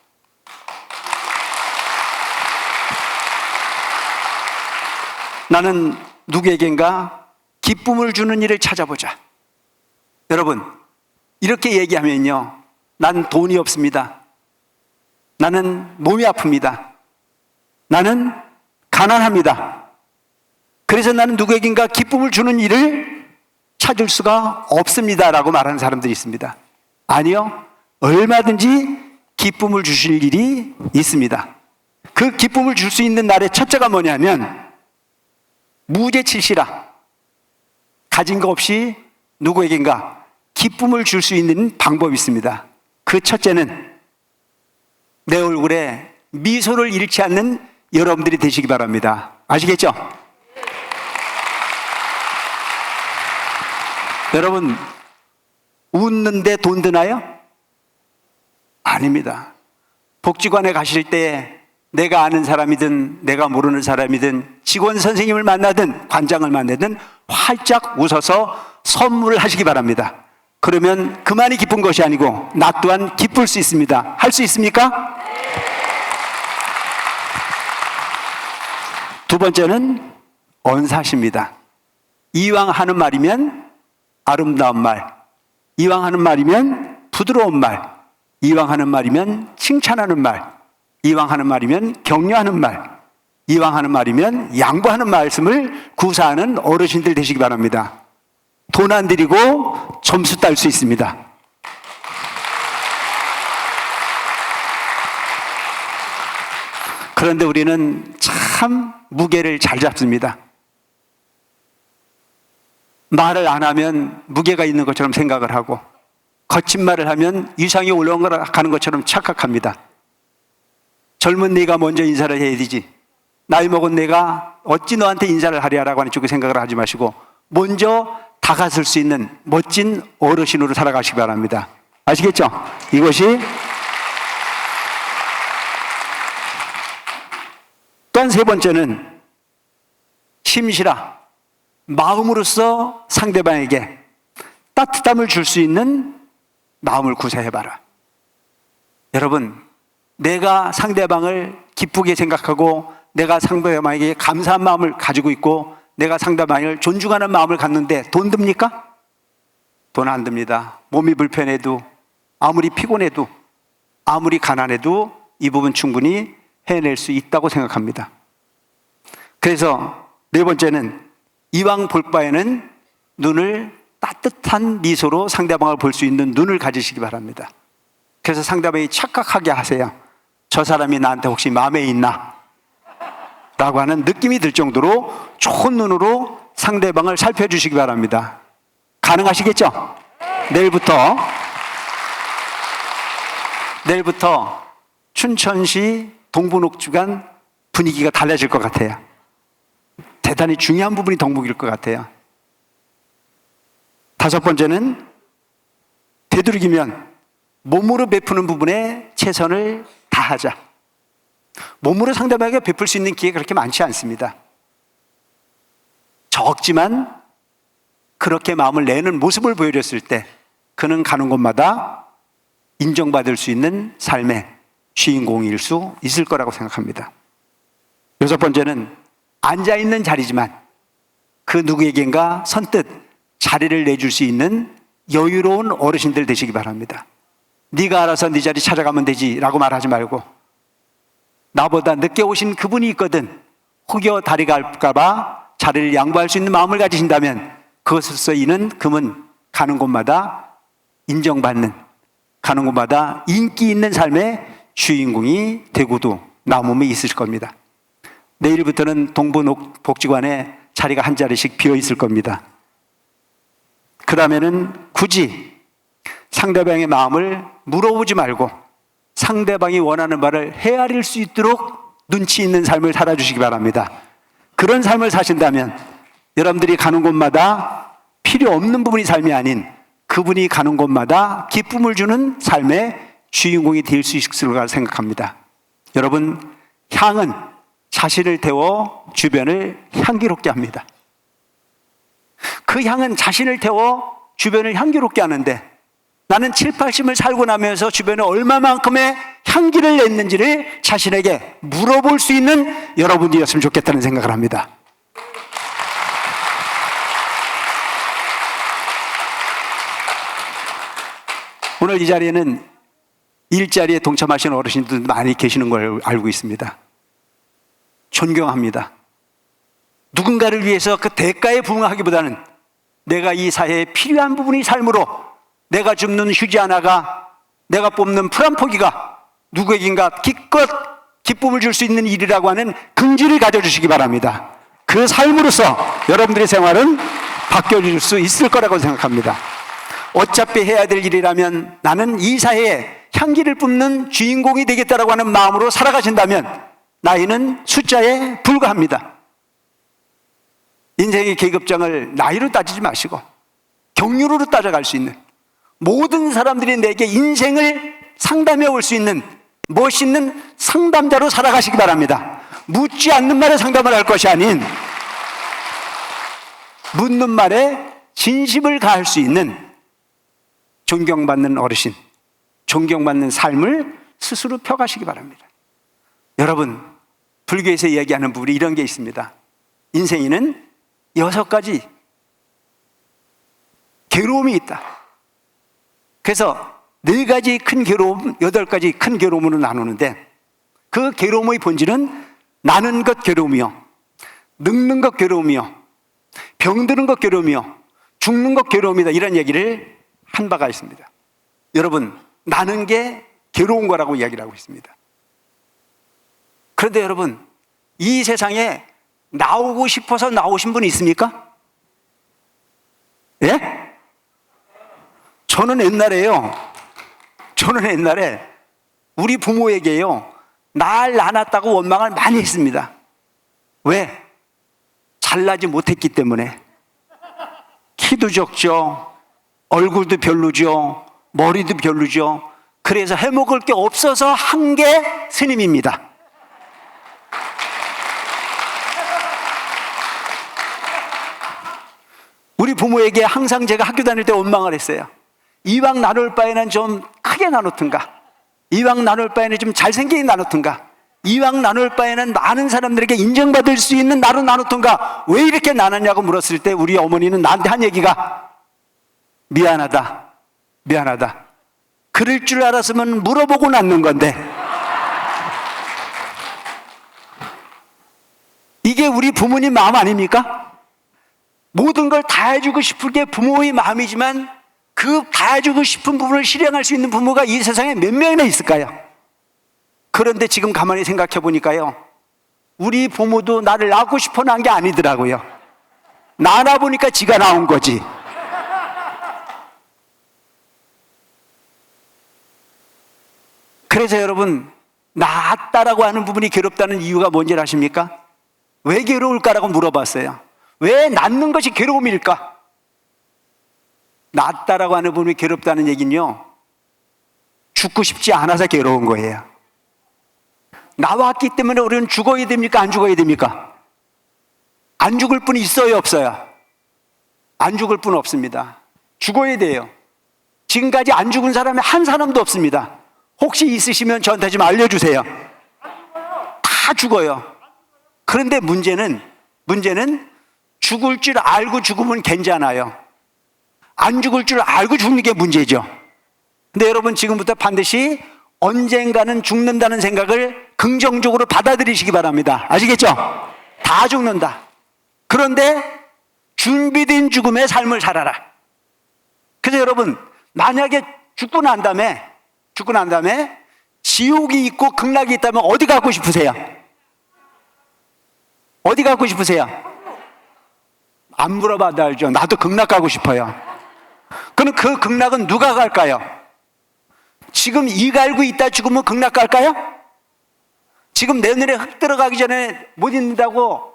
나는 누구에겐가 기쁨을 주는 일을 찾아보자. 여러분, 이렇게 얘기하면요, 난 돈이 없습니다. 나는 몸이 아픕니다. 나는 가난합니다. 그래서 나는 누구에겐가 기쁨을 주는 일을 찾을 수가 없습니다 라고 말하는 사람들이 있습니다. 아니요, 얼마든지 기쁨을 주실 일이 있습니다. 그 기쁨을 줄 수 있는 날의 첫째가 뭐냐면 무죄칠시라, 가진 거 없이 누구에겐가 기쁨을 줄 수 있는 방법이 있습니다. 그 첫째는 내 얼굴에 미소를 잃지 않는 여러분들이 되시기 바랍니다. 아시겠죠? 여러분, 웃는데 돈 드나요? 아닙니다. 복지관에 가실 때 내가 아는 사람이든 내가 모르는 사람이든 직원 선생님을 만나든 관장을 만나든 활짝 웃어서 선물을 하시기 바랍니다. 그러면 그만이 기쁜 것이 아니고 나 또한 기쁠 수 있습니다. 할 수 있습니까? 두 번째는 언사십니다. 이왕 하는 말이면 아름다운 말, 이왕 하는 말이면 부드러운 말, 이왕 하는 말이면 칭찬하는 말, 이왕 하는 말이면 격려하는 말, 이왕 하는 말이면 양보하는 말씀을 구사하는 어르신들 되시기 바랍니다. 돈 안 들이고 점수 딸 수 있습니다. 그런데 우리는 참 무게를 잘 잡습니다. 말을 안 하면 무게가 있는 것처럼 생각을 하고, 거친 말을 하면 위상이 올라가는 것처럼 착각합니다. 젊은 네가 먼저 인사를 해야 되지, 나이 먹은 내가 어찌 너한테 인사를 하랴라고 하는 쪽에 생각을 하지 마시고 먼저 다가설 수 있는 멋진 어르신으로 살아가시기 바랍니다. 아시겠죠? 이것이 또한 세 번째는 심시라, 마음으로써 상대방에게 따뜻함을 줄 수 있는 마음을 구사해봐라. 여러분, 내가 상대방을 기쁘게 생각하고 내가 상대방에게 감사한 마음을 가지고 있고 내가 상대방을 존중하는 마음을 갖는데 돈 듭니까? 돈 안 듭니다. 몸이 불편해도, 아무리 피곤해도, 아무리 가난해도 이 부분 충분히 해낼 수 있다고 생각합니다. 그래서 네 번째는 이왕 볼 바에는 눈을 따뜻한 미소로 상대방을 볼 수 있는 눈을 가지시기 바랍니다. 그래서 상대방이 착각하게 하세요. 저 사람이 나한테 혹시 마음에 있나? 라고 하는 느낌이 들 정도로 좋은 눈으로 상대방을 살펴주시기 바랍니다. 가능하시겠죠? 내일부터 춘천시 동부녹지관 분위기가 달라질 것 같아요. 대단히 중요한 부분이 덕목일 것 같아요. 다섯 번째는 되도록이면 몸으로 베푸는 부분에 최선을 다하자. 몸으로 상대방에게 베풀 수 있는 기회가 그렇게 많지 않습니다. 적지만 그렇게 마음을 내는 모습을 보여줬을 때 그는 가는 곳마다 인정받을 수 있는 삶의 주인공일 수 있을 거라고 생각합니다. 여섯 번째는 앉아있는 자리지만 그 누구에겐가 선뜻 자리를 내줄 수 있는 여유로운 어르신들 되시기 바랍니다. 네가 알아서 네 자리 찾아가면 되지 라고 말하지 말고, 나보다 늦게 오신 그분이 있거든 혹여 다리가 아플까 봐 자리를 양보할 수 있는 마음을 가지신다면 그것으로서 이는 금은 가는 곳마다 인정받는, 가는 곳마다 인기 있는 삶의 주인공이 되고도 남음이 있을 겁니다. 내일부터는 동부복지관에 자리가 한 자리씩 비어 있을 겁니다. 그 다음에는 굳이 상대방의 마음을 물어보지 말고 상대방이 원하는 바를 헤아릴 수 있도록 눈치 있는 삶을 살아주시기 바랍니다. 그런 삶을 사신다면 여러분들이 가는 곳마다 필요 없는 부분이 삶이 아닌 그분이 가는 곳마다 기쁨을 주는 삶의 주인공이 될 수 있을 거라 생각합니다. 여러분, 향은 자신을 태워 주변을 향기롭게 합니다. 그 향은 자신을 태워 주변을 향기롭게 하는데 나는 7, 80을 살고 나면서 주변에 얼마만큼의 향기를 냈는지를 자신에게 물어볼 수 있는 여러분이었으면 좋겠다는 생각을 합니다. 오늘 이 자리에는 일자리에 동참하시는 어르신들도 많이 계시는 걸 알고 있습니다. 존경합니다. 누군가를 위해서 그 대가에 부응하기보다는 내가 이 사회에 필요한 부분이 삶으로 내가 줍는 휴지 하나가, 내가 뽑는 풀 한 포기가 누구에겐가 기껏 기쁨을 줄 수 있는 일이라고 하는 긍지를 가져주시기 바랍니다. 그 삶으로서 여러분들의 생활은 바뀌어질 수 있을 거라고 생각합니다. 어차피 해야 될 일이라면 나는 이 사회에 향기를 뿜는 주인공이 되겠다라고 하는 마음으로 살아가신다면 나이는 숫자에 불과합니다. 인생의 계급장을 나이로 따지지 마시고 경륜으로 따져갈 수 있는, 모든 사람들이 내게 인생을 상담해 올 수 있는 멋있는 상담자로 살아가시기 바랍니다. 묻지 않는 말에 상담을 할 것이 아닌 묻는 말에 진심을 다할 수 있는 존경받는 어르신, 존경받는 삶을 스스로 펴가시기 바랍니다. 여러분, 불교에서 이야기하는 부분이 이런 게 있습니다. 인생에는 6가지 괴로움이 있다. 그래서 4가지 큰 괴로움, 8가지 큰 괴로움으로 나누는데 그 괴로움의 본질은 나는 것 괴로움이요, 늙는 것 괴로움이요, 병드는 것 괴로움이요, 죽는 것 괴로움이다, 이런 얘기를 한 바가 있습니다. 여러분, 나는 게 괴로운 거라고 이야기를 하고 있습니다. 그런데 여러분, 이 세상에 나오고 싶어서 나오신 분이 있습니까? 예? 저는 옛날에 우리 부모에게요, 날 낳았다고 원망을 많이 했습니다. 왜? 잘나지 못했기 때문에. 키도 적죠, 얼굴도 별로죠, 머리도 별로죠. 그래서 해먹을 게 없어서 한 게 스님입니다. 우리 부모에게 항상 제가 학교 다닐 때 원망을 했어요. 이왕 나눌 바에는 좀 크게 나누든가, 이왕 나눌 바에는 좀 잘생기게 나누든가, 이왕 나눌 바에는 많은 사람들에게 인정받을 수 있는 나로 나누든가, 왜 이렇게 나눴냐고 물었을 때 우리 어머니는 나한테 한 얘기가 미안하다. 그럴 줄 알았으면 물어보고 낳는 건데. 이게 우리 부모님 마음 아닙니까? 모든 걸 다 해주고 싶은 게 부모의 마음이지만 그 다 해주고 싶은 부분을 실행할 수 있는 부모가 이 세상에 몇 명이나 있을까요? 그런데 지금 가만히 생각해 보니까요, 우리 부모도 나를 낳고 싶어 낳은 게 아니더라고요. 낳아 보니까 지가 나온 거지. 그래서 여러분, 낳았다라고 하는 부분이 괴롭다는 이유가 뭔지 아십니까? 왜 괴로울까라고 물어봤어요. 왜 낳는 것이 괴로움일까? 낳았다라고 하는 부분이 괴롭다는 얘기는요, 죽고 싶지 않아서 괴로운 거예요. 나왔기 때문에 우리는 죽어야 됩니까? 안 죽어야 됩니까? 안 죽을 뿐 있어요, 없어요? 안 죽을 뿐 없습니다. 죽어야 돼요. 지금까지 안 죽은 사람이 한 사람도 없습니다. 혹시 있으시면 저한테 좀 알려주세요. 다 죽어요. 그런데 문제는 죽을 줄 알고 죽으면 괜찮아요. 안 죽을 줄 알고 죽는 게 문제죠. 근데 여러분, 지금부터 반드시 언젠가는 죽는다는 생각을 긍정적으로 받아들이시기 바랍니다. 아시겠죠? 다 죽는다. 그런데 준비된 죽음의 삶을 살아라. 그래서 여러분, 만약에 죽고 난 다음에 지옥이 있고 극락이 있다면 어디 가고 싶으세요? 어디 가고 싶으세요? 안 물어봐도 알죠. 나도 극락 가고 싶어요. 그럼 그 극락은 누가 갈까요? 지금 이 갈고 있다 죽으면 극락 갈까요? 지금 내 눈에 흙 들어가기 전에 못 잊는다고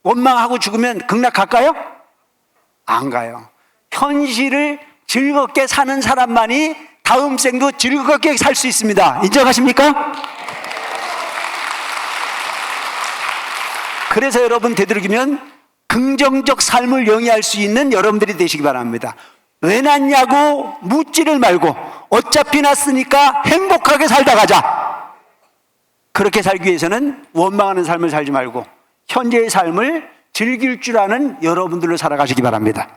원망하고 죽으면 극락 갈까요? 안 가요. 현실을 즐겁게 사는 사람만이 다음 생도 즐겁게 살 수 있습니다. 인정하십니까? 그래서 여러분, 되도록이면 긍정적 삶을 영위할 수 있는 여러분들이 되시기 바랍니다. 왜 낳냐고 묻지를 말고 어차피 낳았으니까 행복하게 살다 가자. 그렇게 살기 위해서는 원망하는 삶을 살지 말고 현재의 삶을 즐길 줄 아는 여러분들로 살아가시기 바랍니다.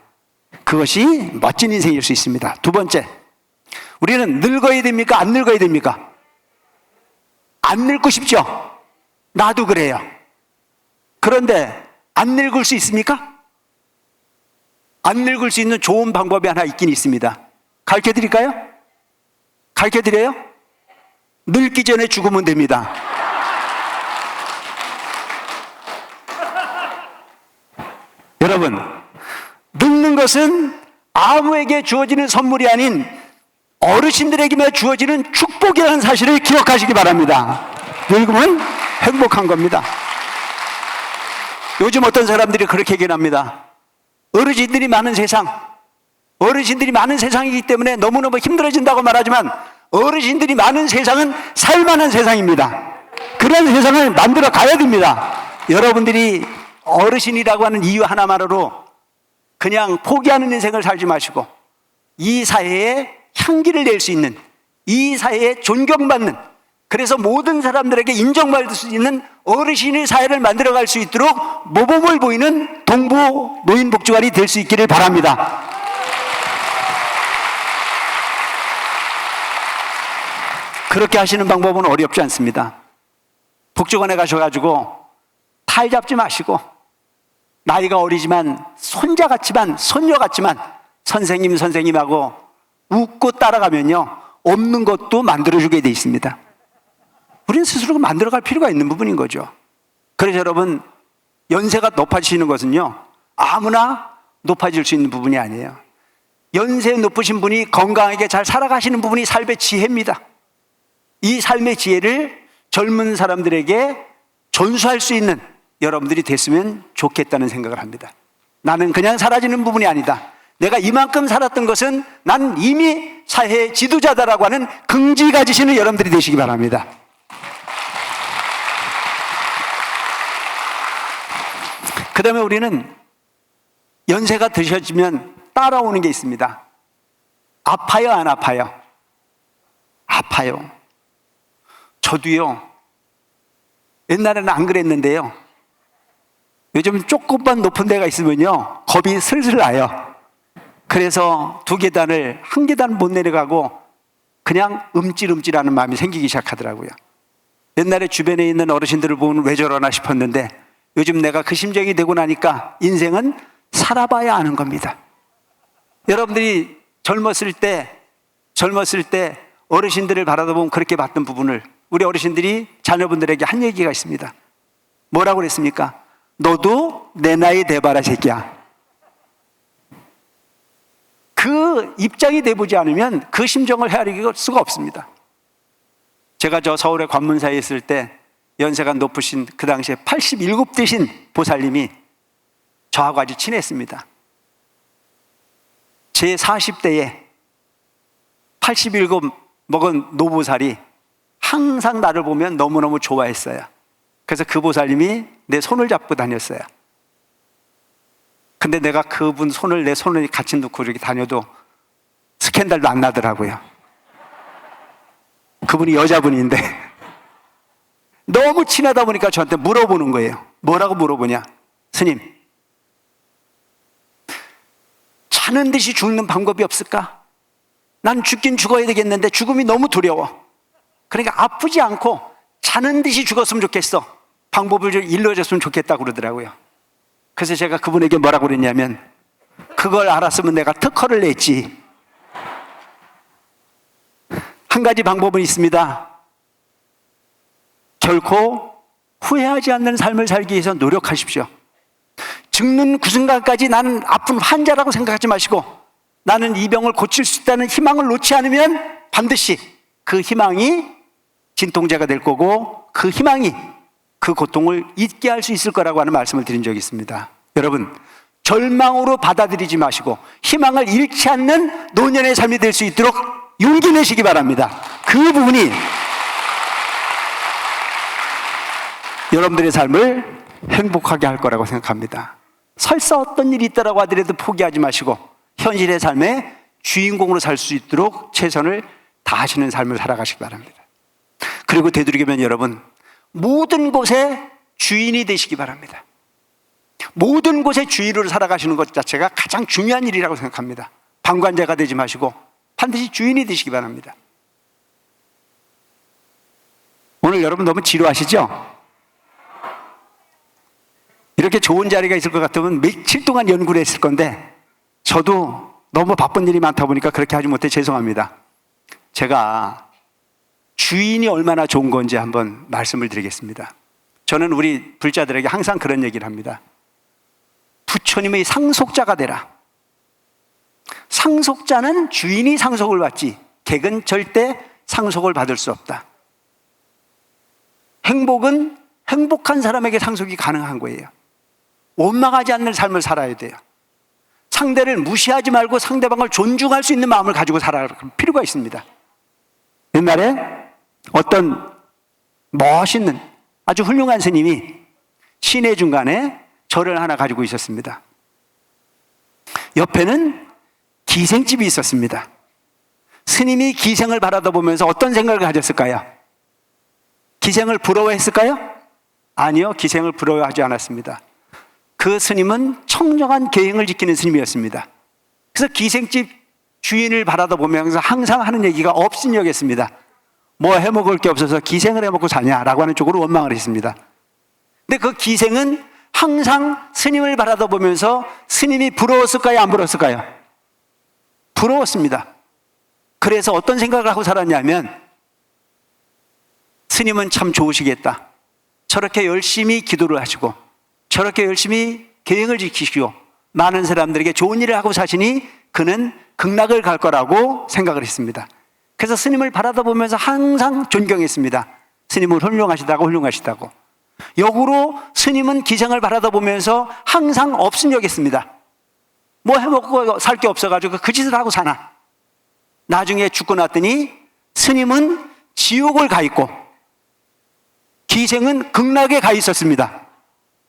그것이 멋진 인생일 수 있습니다. 두 번째, 우리는 늙어야 됩니까? 안 늙어야 됩니까? 안 늙고 싶죠? 나도 그래요. 그런데 안 늙을 수 있습니까? 안 늙을 수 있는 좋은 방법이 하나 있긴 있습니다. 가르쳐 드릴까요? 가르쳐 드려요? 늙기 전에 죽으면 됩니다. 여러분, 늙는 것은 아무에게 주어지는 선물이 아닌 어르신들에게만 주어지는 축복이라는 사실을 기억하시기 바랍니다. 늙으면 행복한 겁니다. 요즘 어떤 사람들이 그렇게 얘기합니다. 어르신들이 많은 세상이기 때문에 너무너무 힘들어진다고 말하지만 어르신들이 많은 세상은 살만한 세상입니다. 그런 세상을 만들어 가야 됩니다. 여러분들이 어르신이라고 하는 이유 하나만으로 그냥 포기하는 인생을 살지 마시고 이 사회에 향기를 낼 수 있는, 이 사회에 존경받는, 그래서 모든 사람들에게 인정받을 수 있는 어르신의 사회를 만들어갈 수 있도록 모범을 보이는 동부 노인복지관이 될 수 있기를 바랍니다. 그렇게 하시는 방법은 어렵지 않습니다. 복지관에 가셔가지고 탈 잡지 마시고 나이가 어리지만 손자 같지만 손녀 같지만 선생님하고 웃고 따라가면요, 없는 것도 만들어주게 돼 있습니다. 우리는 스스로 만들어갈 필요가 있는 부분인 거죠. 그래서 여러분, 연세가 높아지시는 것은요, 아무나 높아질 수 있는 부분이 아니에요. 연세 높으신 분이 건강하게 잘 살아가시는 부분이 삶의 지혜입니다. 이 삶의 지혜를 젊은 사람들에게 전수할 수 있는 여러분들이 됐으면 좋겠다는 생각을 합니다. 나는 그냥 사라지는 부분이 아니다. 내가 이만큼 살았던 것은 난 이미 사회의 지도자다라고 하는 긍지 가지시는 여러분들이 되시기 바랍니다. 그 다음에 우리는 연세가 드셔지면 따라오는 게 있습니다. 아파요, 안 아파요? 아파요. 저도요, 옛날에는 안 그랬는데요, 요즘 조금만 높은 데가 있으면요, 겁이 슬슬 나요. 그래서 2계단을 1계단 못 내려가고 그냥 움찔움찔하는 마음이 생기기 시작하더라고요. 옛날에 주변에 있는 어르신들을 보면 왜 저러나 싶었는데 요즘 내가 그 심정이 되고 나니까 인생은 살아봐야 아는 겁니다. 여러분들이 젊었을 때 어르신들을 바라보면 그렇게 봤던 부분을 우리 어르신들이 자녀분들에게 한 얘기가 있습니다. 뭐라고 그랬습니까? 너도 내 나이 돼봐라 새끼야. 그 입장이 돼보지 않으면 그 심정을 헤아릴 수가 없습니다. 제가 저 서울의 관문사에 있을 때 연세가 높으신 그 당시에 87 되신 보살님이 저하고 아주 친했습니다. 제 40대에 87 먹은 노보살이 항상 나를 보면 너무너무 좋아했어요. 그래서 그 보살님이 내 손을 잡고 다녔어요. 근데 내가 그분 손을 내 손을 같이 놓고 이렇게 다녀도 스캔들도 안 나더라고요. 그분이 여자분인데 너무 친하다 보니까 저한테 물어보는 거예요. 뭐라고 물어보냐? 스님, 자는 듯이 죽는 방법이 없을까? 난 죽긴 죽어야 되겠는데 죽음이 너무 두려워. 그러니까 아프지 않고 자는 듯이 죽었으면 좋겠어. 방법을 좀 일러줬으면 좋겠다고 그러더라고요. 그래서 제가 그분에게 뭐라고 그랬냐면, 그걸 알았으면 내가 특허를 냈지. 한 가지 방법은 있습니다. 결코 후회하지 않는 삶을 살기 위해서 노력하십시오. 죽는 그 순간까지 나는 아픈 환자라고 생각하지 마시고 나는 이 병을 고칠 수 있다는 희망을 놓지 않으면 반드시 그 희망이 진통제가 될 거고 그 희망이 그 고통을 잊게 할 수 있을 거라고 하는 말씀을 드린 적이 있습니다. 여러분, 절망으로 받아들이지 마시고 희망을 잃지 않는 노년의 삶이 될 수 있도록 용기 내시기 바랍니다. 그 부분이 여러분들의 삶을 행복하게 할 거라고 생각합니다. 설사 어떤 일이 있다라고 하더라도 포기하지 마시고 현실의 삶의 주인공으로 살 수 있도록 최선을 다하시는 삶을 살아가시기 바랍니다. 그리고 되도록이면 여러분, 모든 곳에 주인이 되시기 바랍니다. 모든 곳에 주인으로 살아가시는 것 자체가 가장 중요한 일이라고 생각합니다. 방관자가 되지 마시고 반드시 주인이 되시기 바랍니다. 오늘 여러분 너무 지루하시죠? 이렇게 좋은 자리가 있을 것 같으면 며칠 동안 연구를 했을 건데 저도 너무 바쁜 일이 많다 보니까 그렇게 하지 못해 죄송합니다. 제가 주인이 얼마나 좋은 건지 한번 말씀을 드리겠습니다. 저는 우리 불자들에게 항상 그런 얘기를 합니다. 부처님의 상속자가 되라. 상속자는 주인이 상속을 받지 객은 절대 상속을 받을 수 없다. 행복은 행복한 사람에게 상속이 가능한 거예요. 원망하지 않는 삶을 살아야 돼요. 상대를 무시하지 말고 상대방을 존중할 수 있는 마음을 가지고 살아갈 필요가 있습니다. 옛날에 어떤 멋있는 아주 훌륭한 스님이 시내 중간에 절을 하나 가지고 있었습니다. 옆에는 기생집이 있었습니다. 스님이 기생을 바라다 보면서 어떤 생각을 가졌을까요? 기생을 부러워했을까요? 아니요, 기생을 부러워하지 않았습니다. 그 스님은 청정한 계행을 지키는 스님이었습니다. 그래서 기생집 주인을 바라다 보면서 항상 하는 얘기가 업신 여겼습니다. 뭐 해먹을 게 없어서 기생을 해먹고 사냐라고 하는 쪽으로 원망을 했습니다. 근데 그 기생은 항상 스님을 바라다 보면서 스님이 부러웠을까요? 안 부러웠을까요? 부러웠습니다. 그래서 어떤 생각을 하고 살았냐면 스님은 참 좋으시겠다. 저렇게 열심히 기도를 하시고 저렇게 열심히 계행을 지키시고 많은 사람들에게 좋은 일을 하고 사시니 그는 극락을 갈 거라고 생각을 했습니다. 그래서 스님을 바라다 보면서 항상 존경했습니다. 스님은 훌륭하시다고. 역으로 스님은 기생을 바라다 보면서 항상 업순여겼습니다. 뭐 해먹고 살 게 없어가지고 그 짓을 하고 사나. 나중에 죽고 났더니 스님은 지옥을 가 있고 기생은 극락에 가 있었습니다.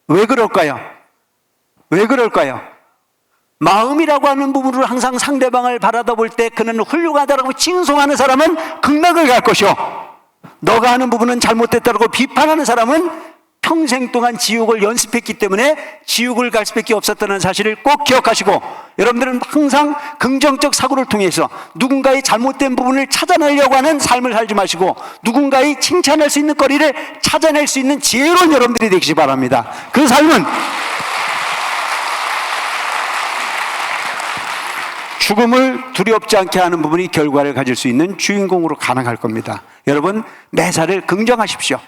왜 그럴까요? 마음이라고 하는 부분으로 항상 상대방을 바라다 볼 때 그는 훌륭하다라고 칭송하는 사람은 극락을 갈 것이요, 너가 하는 부분은 잘못됐다고 비판하는 사람은 평생 동안 지옥을 연습했기 때문에 지옥을 갈 수밖에 없었다는 사실을 꼭 기억하시고, 여러분들은 항상 긍정적 사고를 통해서 누군가의 잘못된 부분을 찾아내려고 하는 삶을 살지 마시고 누군가의 칭찬할 수 있는 거리를 찾아낼 수 있는 지혜로운 여러분들이 되시기 바랍니다. 그 삶은 죽음을 두렵지 않게 하는 부분이 결과를 가질 수 있는 주인공으로 가능할 겁니다. 여러분, 매사를 긍정하십시오.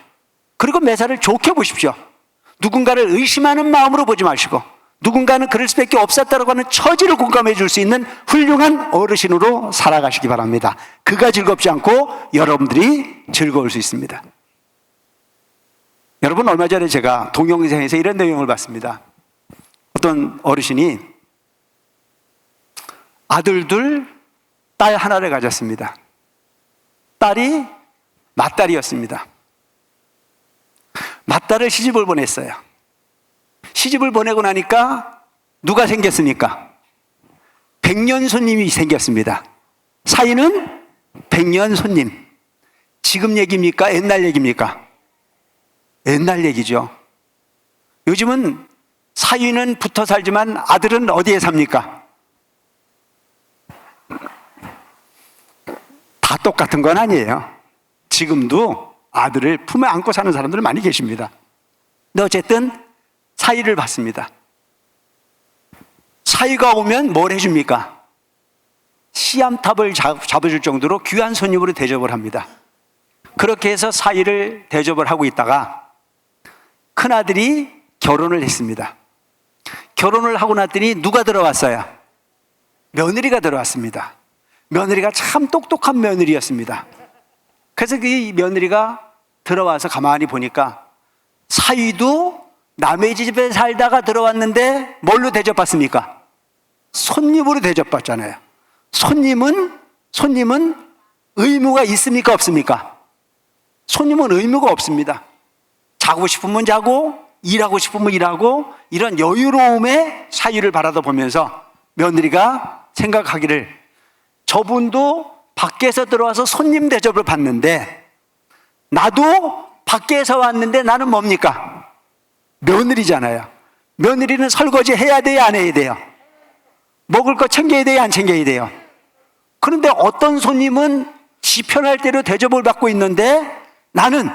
그리고 매사를 좋게 보십시오. 누군가를 의심하는 마음으로 보지 마시고 누군가는 그럴 수밖에 없었다고 하는 처지를 공감해 줄 수 있는 훌륭한 어르신으로 살아가시기 바랍니다. 그가 즐겁지 않고 여러분들이 즐거울 수 있습니다. 여러분, 얼마 전에 제가 동영상에서 이런 내용을 봤습니다. 어떤 어르신이 아들 둘, 딸 하나를 가졌습니다. 딸이 맏딸이었습니다. 맏딸을 시집을 보냈어요. 시집을 보내고 나니까 누가 생겼습니까? 백년손님이 생겼습니다. 사위는 백년손님. 지금 얘기입니까? 옛날 얘기입니까? 옛날 얘기죠. 요즘은 사위는 붙어 살지만 아들은 어디에 삽니까? 다 똑같은 건 아니에요. 지금도 아들을 품에 안고 사는 사람들은 많이 계십니다. 근데 어쨌든 사위를 받습니다. 사위가 오면 뭘 해줍니까? 씨암탉을 잡아줄 정도로 귀한 손님으로 대접을 합니다. 그렇게 해서 사위를 대접을 하고 있다가 큰아들이 결혼을 했습니다. 결혼을 하고 났더니 누가 들어왔어요? 며느리가 들어왔습니다. 며느리가 참 똑똑한 며느리였습니다. 그래서 그 며느리가 들어와서 가만히 보니까 사위도 남의 집에 살다가 들어왔는데 뭘로 대접받습니까? 손님으로 대접받잖아요. 손님은 의무가 있습니까? 없습니까? 손님은 의무가 없습니다. 자고 싶으면 자고 일하고 싶으면 일하고, 이런 여유로움의 사위를 바라다 보면서 며느리가 생각하기를, 저분도 밖에서 들어와서 손님 대접을 받는데 나도 밖에서 왔는데 나는 뭡니까? 며느리잖아요. 며느리는 설거지 해야 돼요, 안 해야 돼요? 먹을 거 챙겨야 돼요, 안 챙겨야 돼요? 그런데 어떤 손님은 지 편할 대로 대접을 받고 있는데 나는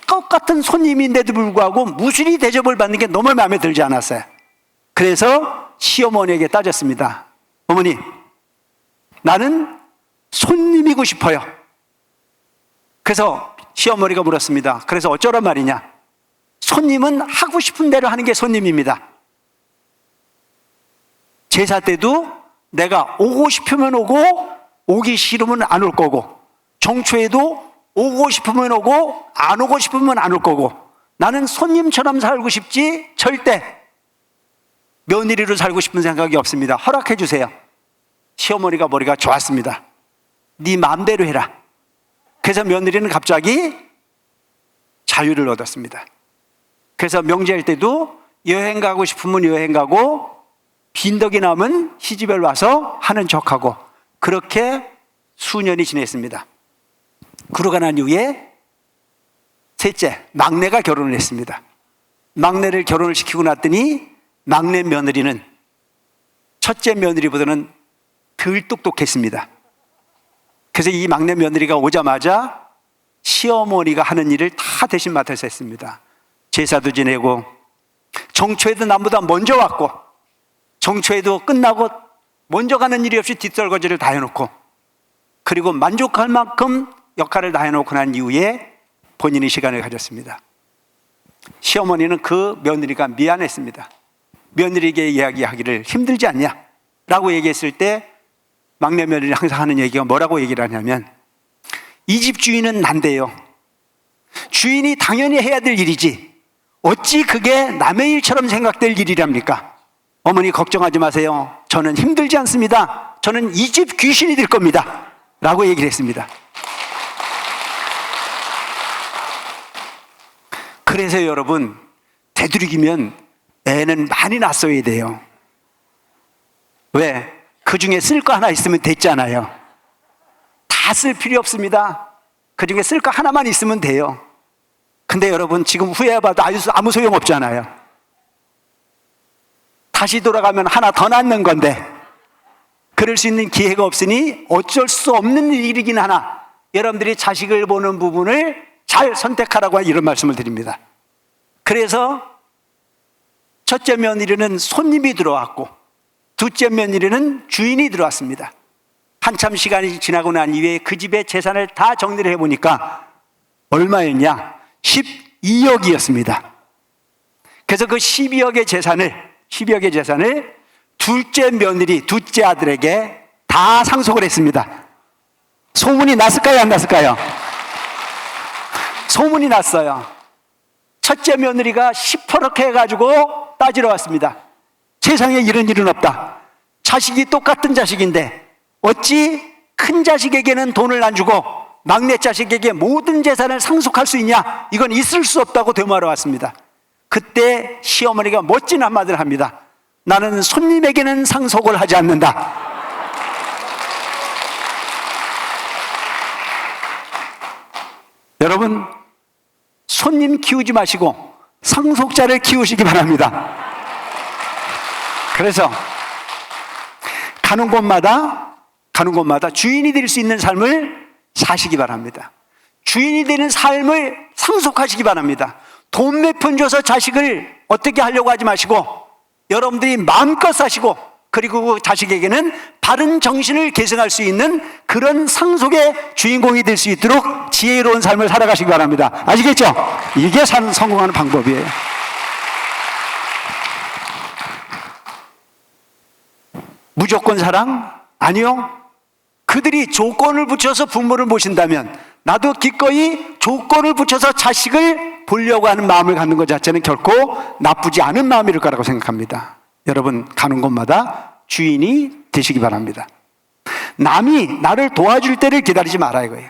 똑같은 손님인데도 불구하고 무순히 대접을 받는 게 너무 마음에 들지 않았어요. 그래서 시어머니에게 따졌습니다. 어머니, 나는 손님이고 싶어요. 그래서 시어머니가 물었습니다. 그래서 어쩌란 말이냐? 손님은 하고 싶은 대로 하는 게 손님입니다. 제사 때도 내가 오고 싶으면 오고 오기 싫으면 안 올 거고, 정초에도 오고 싶으면 오고 안 오고 싶으면 안 올 거고, 나는 손님처럼 살고 싶지 절대 며느리로 살고 싶은 생각이 없습니다. 허락해 주세요. 시어머니가 머리가 좋았습니다. 네 마음대로 해라. 그래서 며느리는 갑자기 자유를 얻었습니다. 그래서 명절 때도 여행 가고 싶으면 여행 가고, 빈덕이 남은 시집에 와서 하는 척하고, 그렇게 수년이 지냈습니다. 그러고 난 이후에 셋째, 막내가 결혼을 했습니다. 막내를 결혼을 시키고 났더니 막내 며느리는 첫째 며느리보다는 덜 똑똑했습니다. 그래서 이 막내 며느리가 오자마자 시어머니가 하는 일을 다 대신 맡아서 했습니다. 제사도 지내고, 정초에도 남보다 먼저 왔고, 정초에도 끝나고 먼저 가는 일이 없이 뒷설거지를 다 해놓고, 그리고 만족할 만큼 역할을 다 해놓고 난 이후에 본인이 시간을 가졌습니다. 시어머니는 그 며느리가 미안했습니다. 며느리에게 이야기하기를, 힘들지 않냐? 라고 얘기했을 때 막내 며느리 항상 하는 얘기가 뭐라고 얘기를 하냐면, 이 집 주인은 난데요, 주인이 당연히 해야 될 일이지 어찌 그게 남의 일처럼 생각될 일이랍니까? 어머니 걱정하지 마세요. 저는 힘들지 않습니다. 저는 이 집 귀신이 될 겁니다. 라고 얘기를 했습니다. 그래서 여러분, 되도록이면 애는 많이 낳았어야 돼요. 왜? 그 중에 쓸 거 하나 있으면 됐잖아요. 다 쓸 필요 없습니다. 그 중에 쓸 거 하나만 있으면 돼요. 근데 여러분, 지금 후회해봐도 아무 소용 없잖아요. 다시 돌아가면 하나 더 낳는 건데, 그럴 수 있는 기회가 없으니 어쩔 수 없는 일이긴 하나, 여러분들이 자식을 보는 부분을 잘 선택하라고 이런 말씀을 드립니다. 그래서 첫째 며느리는 손님이 들어왔고, 둘째 며느리는 주인이 들어왔습니다. 한참 시간이 지나고 난 이후에 그 집의 재산을 다 정리를 해보니까 얼마였냐? 12억이었습니다. 그래서 그 12억의 재산을 둘째 며느리, 둘째 아들에게 다 상속을 했습니다. 소문이 났을까요, 안 났을까요? 소문이 났어요. 첫째 며느리가 시퍼렇게 해가지고 따지러 왔습니다. 세상에 이런 일은 없다. 자식이 똑같은 자식인데 어찌 큰 자식에게는 돈을 안 주고 막내 자식에게 모든 재산을 상속할 수 있냐? 이건 있을 수 없다고 되모하러 왔습니다. 그때 시어머니가 멋진 한마디를 합니다. 나는 손님에게는 상속을 하지 않는다. 여러분, 손님 키우지 마시고 상속자를 키우시기 바랍니다. 그래서 가는 곳마다 주인이 될 수 있는 삶을 사시기 바랍니다. 주인이 되는 삶을 상속하시기 바랍니다. 돈 몇 푼 줘서 자식을 어떻게 하려고 하지 마시고 여러분들이 마음껏 사시고, 그리고 그 자식에게는 바른 정신을 계승할 수 있는 그런 상속의 주인공이 될 수 있도록 지혜로운 삶을 살아가시기 바랍니다. 아시겠죠? 이게 성공하는 방법이에요. 무조건 사랑? 아니요. 그들이 조건을 붙여서 부모를 모신다면 나도 기꺼이 조건을 붙여서 자식을 보려고 하는 마음을 갖는 것 자체는 결코 나쁘지 않은 마음일 거라고 생각합니다. 여러분, 가는 곳마다 주인이 되시기 바랍니다. 남이 나를 도와줄 때를 기다리지 말아 이거예요.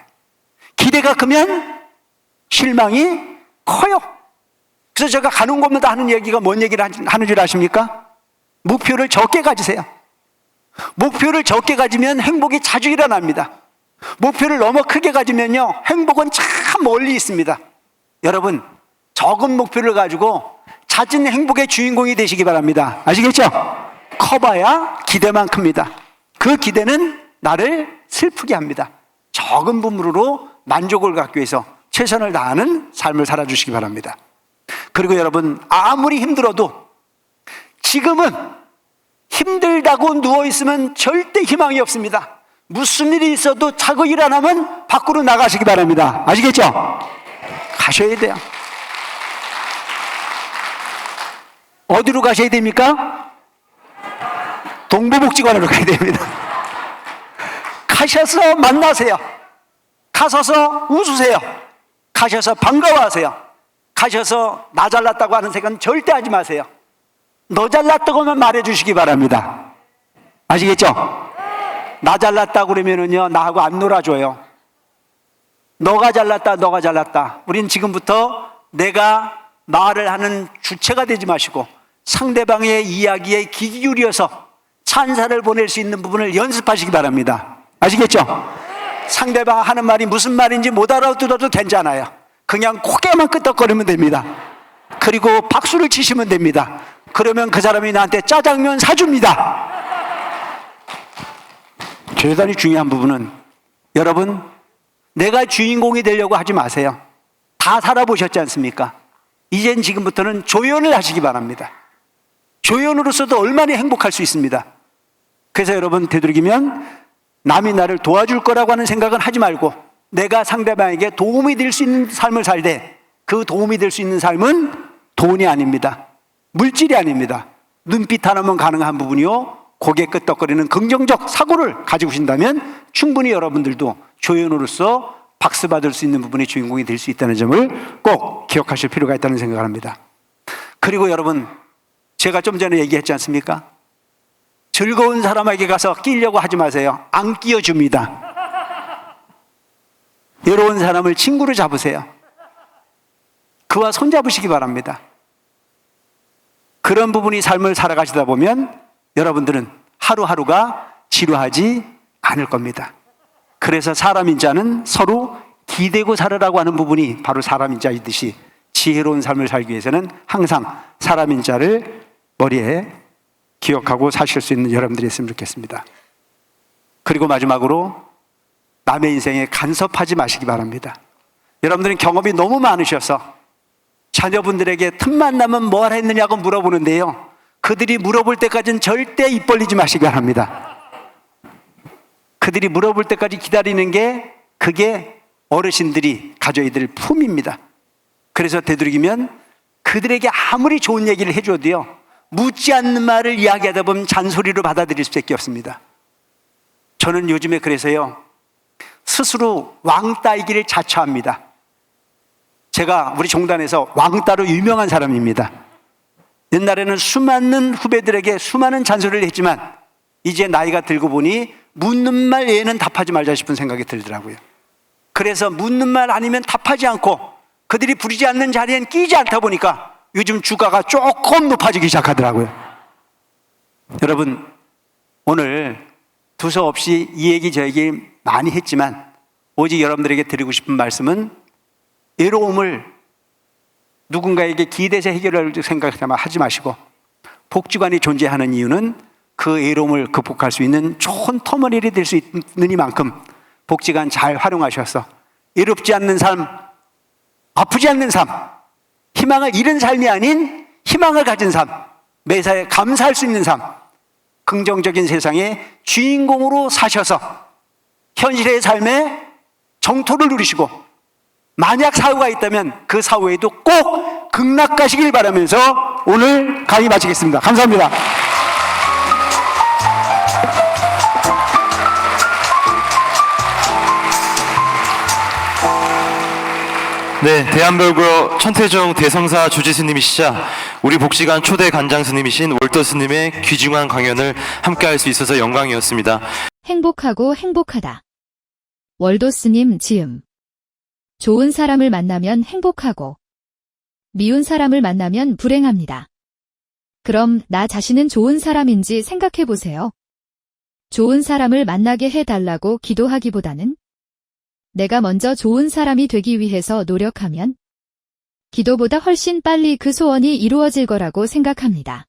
기대가 크면 실망이 커요. 그래서 제가 가는 곳마다 하는 얘기가 뭔 얘기를 하는 줄 아십니까? 목표를 적게 가지세요. 목표를 적게 가지면 행복이 자주 일어납니다. 목표를 너무 크게 가지면요, 행복은 참 멀리 있습니다. 여러분, 적은 목표를 가지고 잦은 행복의 주인공이 되시기 바랍니다. 아시겠죠? 커봐야 기대만 큽니다. 그 기대는 나를 슬프게 합니다. 적은 부분으로 만족을 갖기 위해서 최선을 다하는 삶을 살아주시기 바랍니다. 그리고 여러분, 아무리 힘들어도 지금은 힘들다고 누워있으면 절대 희망이 없습니다. 무슨 일이 있어도 자고 일어나면 밖으로 나가시기 바랍니다. 아시겠죠? 가셔야 돼요. 어디로 가셔야 됩니까? 동부복지관으로 가야 됩니다. 가셔서 만나세요. 가셔서 웃으세요. 가셔서 반가워하세요. 가셔서 나 잘났다고 하는 생각은 절대 하지 마세요. 너 잘났다고만 말해주시기 바랍니다. 아시겠죠? 나 잘났다 그러면은요, 나하고 안 놀아줘요. 너가 잘났다. 우린 지금부터 내가 말을 하는 주체가 되지 마시고 상대방의 이야기에 귀 기울여서 찬사를 보낼 수 있는 부분을 연습하시기 바랍니다. 아시겠죠? 상대방 하는 말이 무슨 말인지 못 알아들어도 괜찮아요. 그냥 고개만 끄덕거리면 됩니다. 그리고 박수를 치시면 됩니다. 그러면 그 사람이 나한테 짜장면 사줍니다. 대단히 중요한 부분은, 여러분, 내가 주인공이 되려고 하지 마세요. 다 살아보셨지 않습니까? 이젠 지금부터는 조연을 하시기 바랍니다. 조연으로서도 얼마나 행복할 수 있습니다. 그래서 여러분, 되도록이면 남이 나를 도와줄 거라고 하는 생각은 하지 말고 내가 상대방에게 도움이 될 수 있는 삶을 살되, 그 도움이 될 수 있는 삶은 돈이 아닙니다. 물질이 아닙니다. 눈빛 하나면 가능한 부분이요, 고개 끄덕거리는 긍정적 사고를 가지고 계신다면 충분히 여러분들도 조연으로서 박수 받을 수 있는 부분의 주인공이 될 수 있다는 점을 꼭 기억하실 필요가 있다는 생각을 합니다. 그리고 여러분, 제가 좀 전에 얘기했지 않습니까? 즐거운 사람에게 가서 끼려고 하지 마세요. 안 끼워줍니다. 외로운 사람을 친구로 잡으세요. 그와 손잡으시기 바랍니다. 그런 부분이 삶을 살아가시다 보면 여러분들은 하루하루가 지루하지 않을 겁니다. 그래서 사람인 자는 서로 기대고 살으라고 하는 부분이 바로 사람인 자이듯이 지혜로운 삶을 살기 위해서는 항상 사람인 자를 머리에 기억하고 사실 수 있는 여러분들이 있으면 좋겠습니다. 그리고 마지막으로 남의 인생에 간섭하지 마시기 바랍니다. 여러분들은 경험이 너무 많으셔서 자녀분들에게 틈만 나면 뭘 했느냐고 물어보는데요, 그들이 물어볼 때까지는 절대 입 벌리지 마시기 바랍니다. 그들이 물어볼 때까지 기다리는 게 그게 어르신들이 가져야 될 품입니다. 그래서 되도록이면 그들에게 아무리 좋은 얘기를 해줘도요, 묻지 않는 말을 이야기하다 보면 잔소리로 받아들일 수밖에 없습니다. 저는 요즘에 그래서요, 스스로 왕따이기를 자처합니다. 제가 우리 종단에서 왕따로 유명한 사람입니다. 옛날에는 수많은 후배들에게 수많은 잔소리를 했지만 이제 나이가 들고 보니 묻는 말 얘는 답하지 말자 싶은 생각이 들더라고요. 그래서 묻는 말 아니면 답하지 않고 그들이 부리지 않는 자리엔 끼지 않다 보니까 요즘 주가가 조금 높아지기 시작하더라고요. 여러분, 오늘 두서없이 이 얘기 저 얘기 많이 했지만 오직 여러분들에게 드리고 싶은 말씀은 외로움을 누군가에게 기대서 해결할 생각하지 마시고 복지관이 존재하는 이유는 그 외로움을 극복할 수 있는 좋은 터머니를 될 수 있는 이만큼 복지관 잘 활용하셔서 외롭지 않는 삶, 아프지 않는 삶, 희망을 잃은 삶이 아닌 희망을 가진 삶, 매사에 감사할 수 있는 삶, 긍정적인 세상의 주인공으로 사셔서 현실의 삶에 정토를 누리시고 만약 사고가 있다면 그 사고에도 꼭 극락가시길 바라면서 오늘 강의 마치겠습니다. 감사합니다. 네, 대한별교 천태종 대성사 주지스님이시자 우리 복지관 초대 관장 스님이신 월터 스님의 귀중한 강연을 함께할 수 있어서 영광이었습니다. 행복하고 행복하다. 월도 스님 지음. 좋은 사람을 만나면 행복하고 미운 사람을 만나면 불행합니다. 그럼 나 자신은 좋은 사람인지 생각해 보세요. 좋은 사람을 만나게 해달라고 기도하기보다는 내가 먼저 좋은 사람이 되기 위해서 노력하면 기도보다 훨씬 빨리 그 소원이 이루어질 거라고 생각합니다.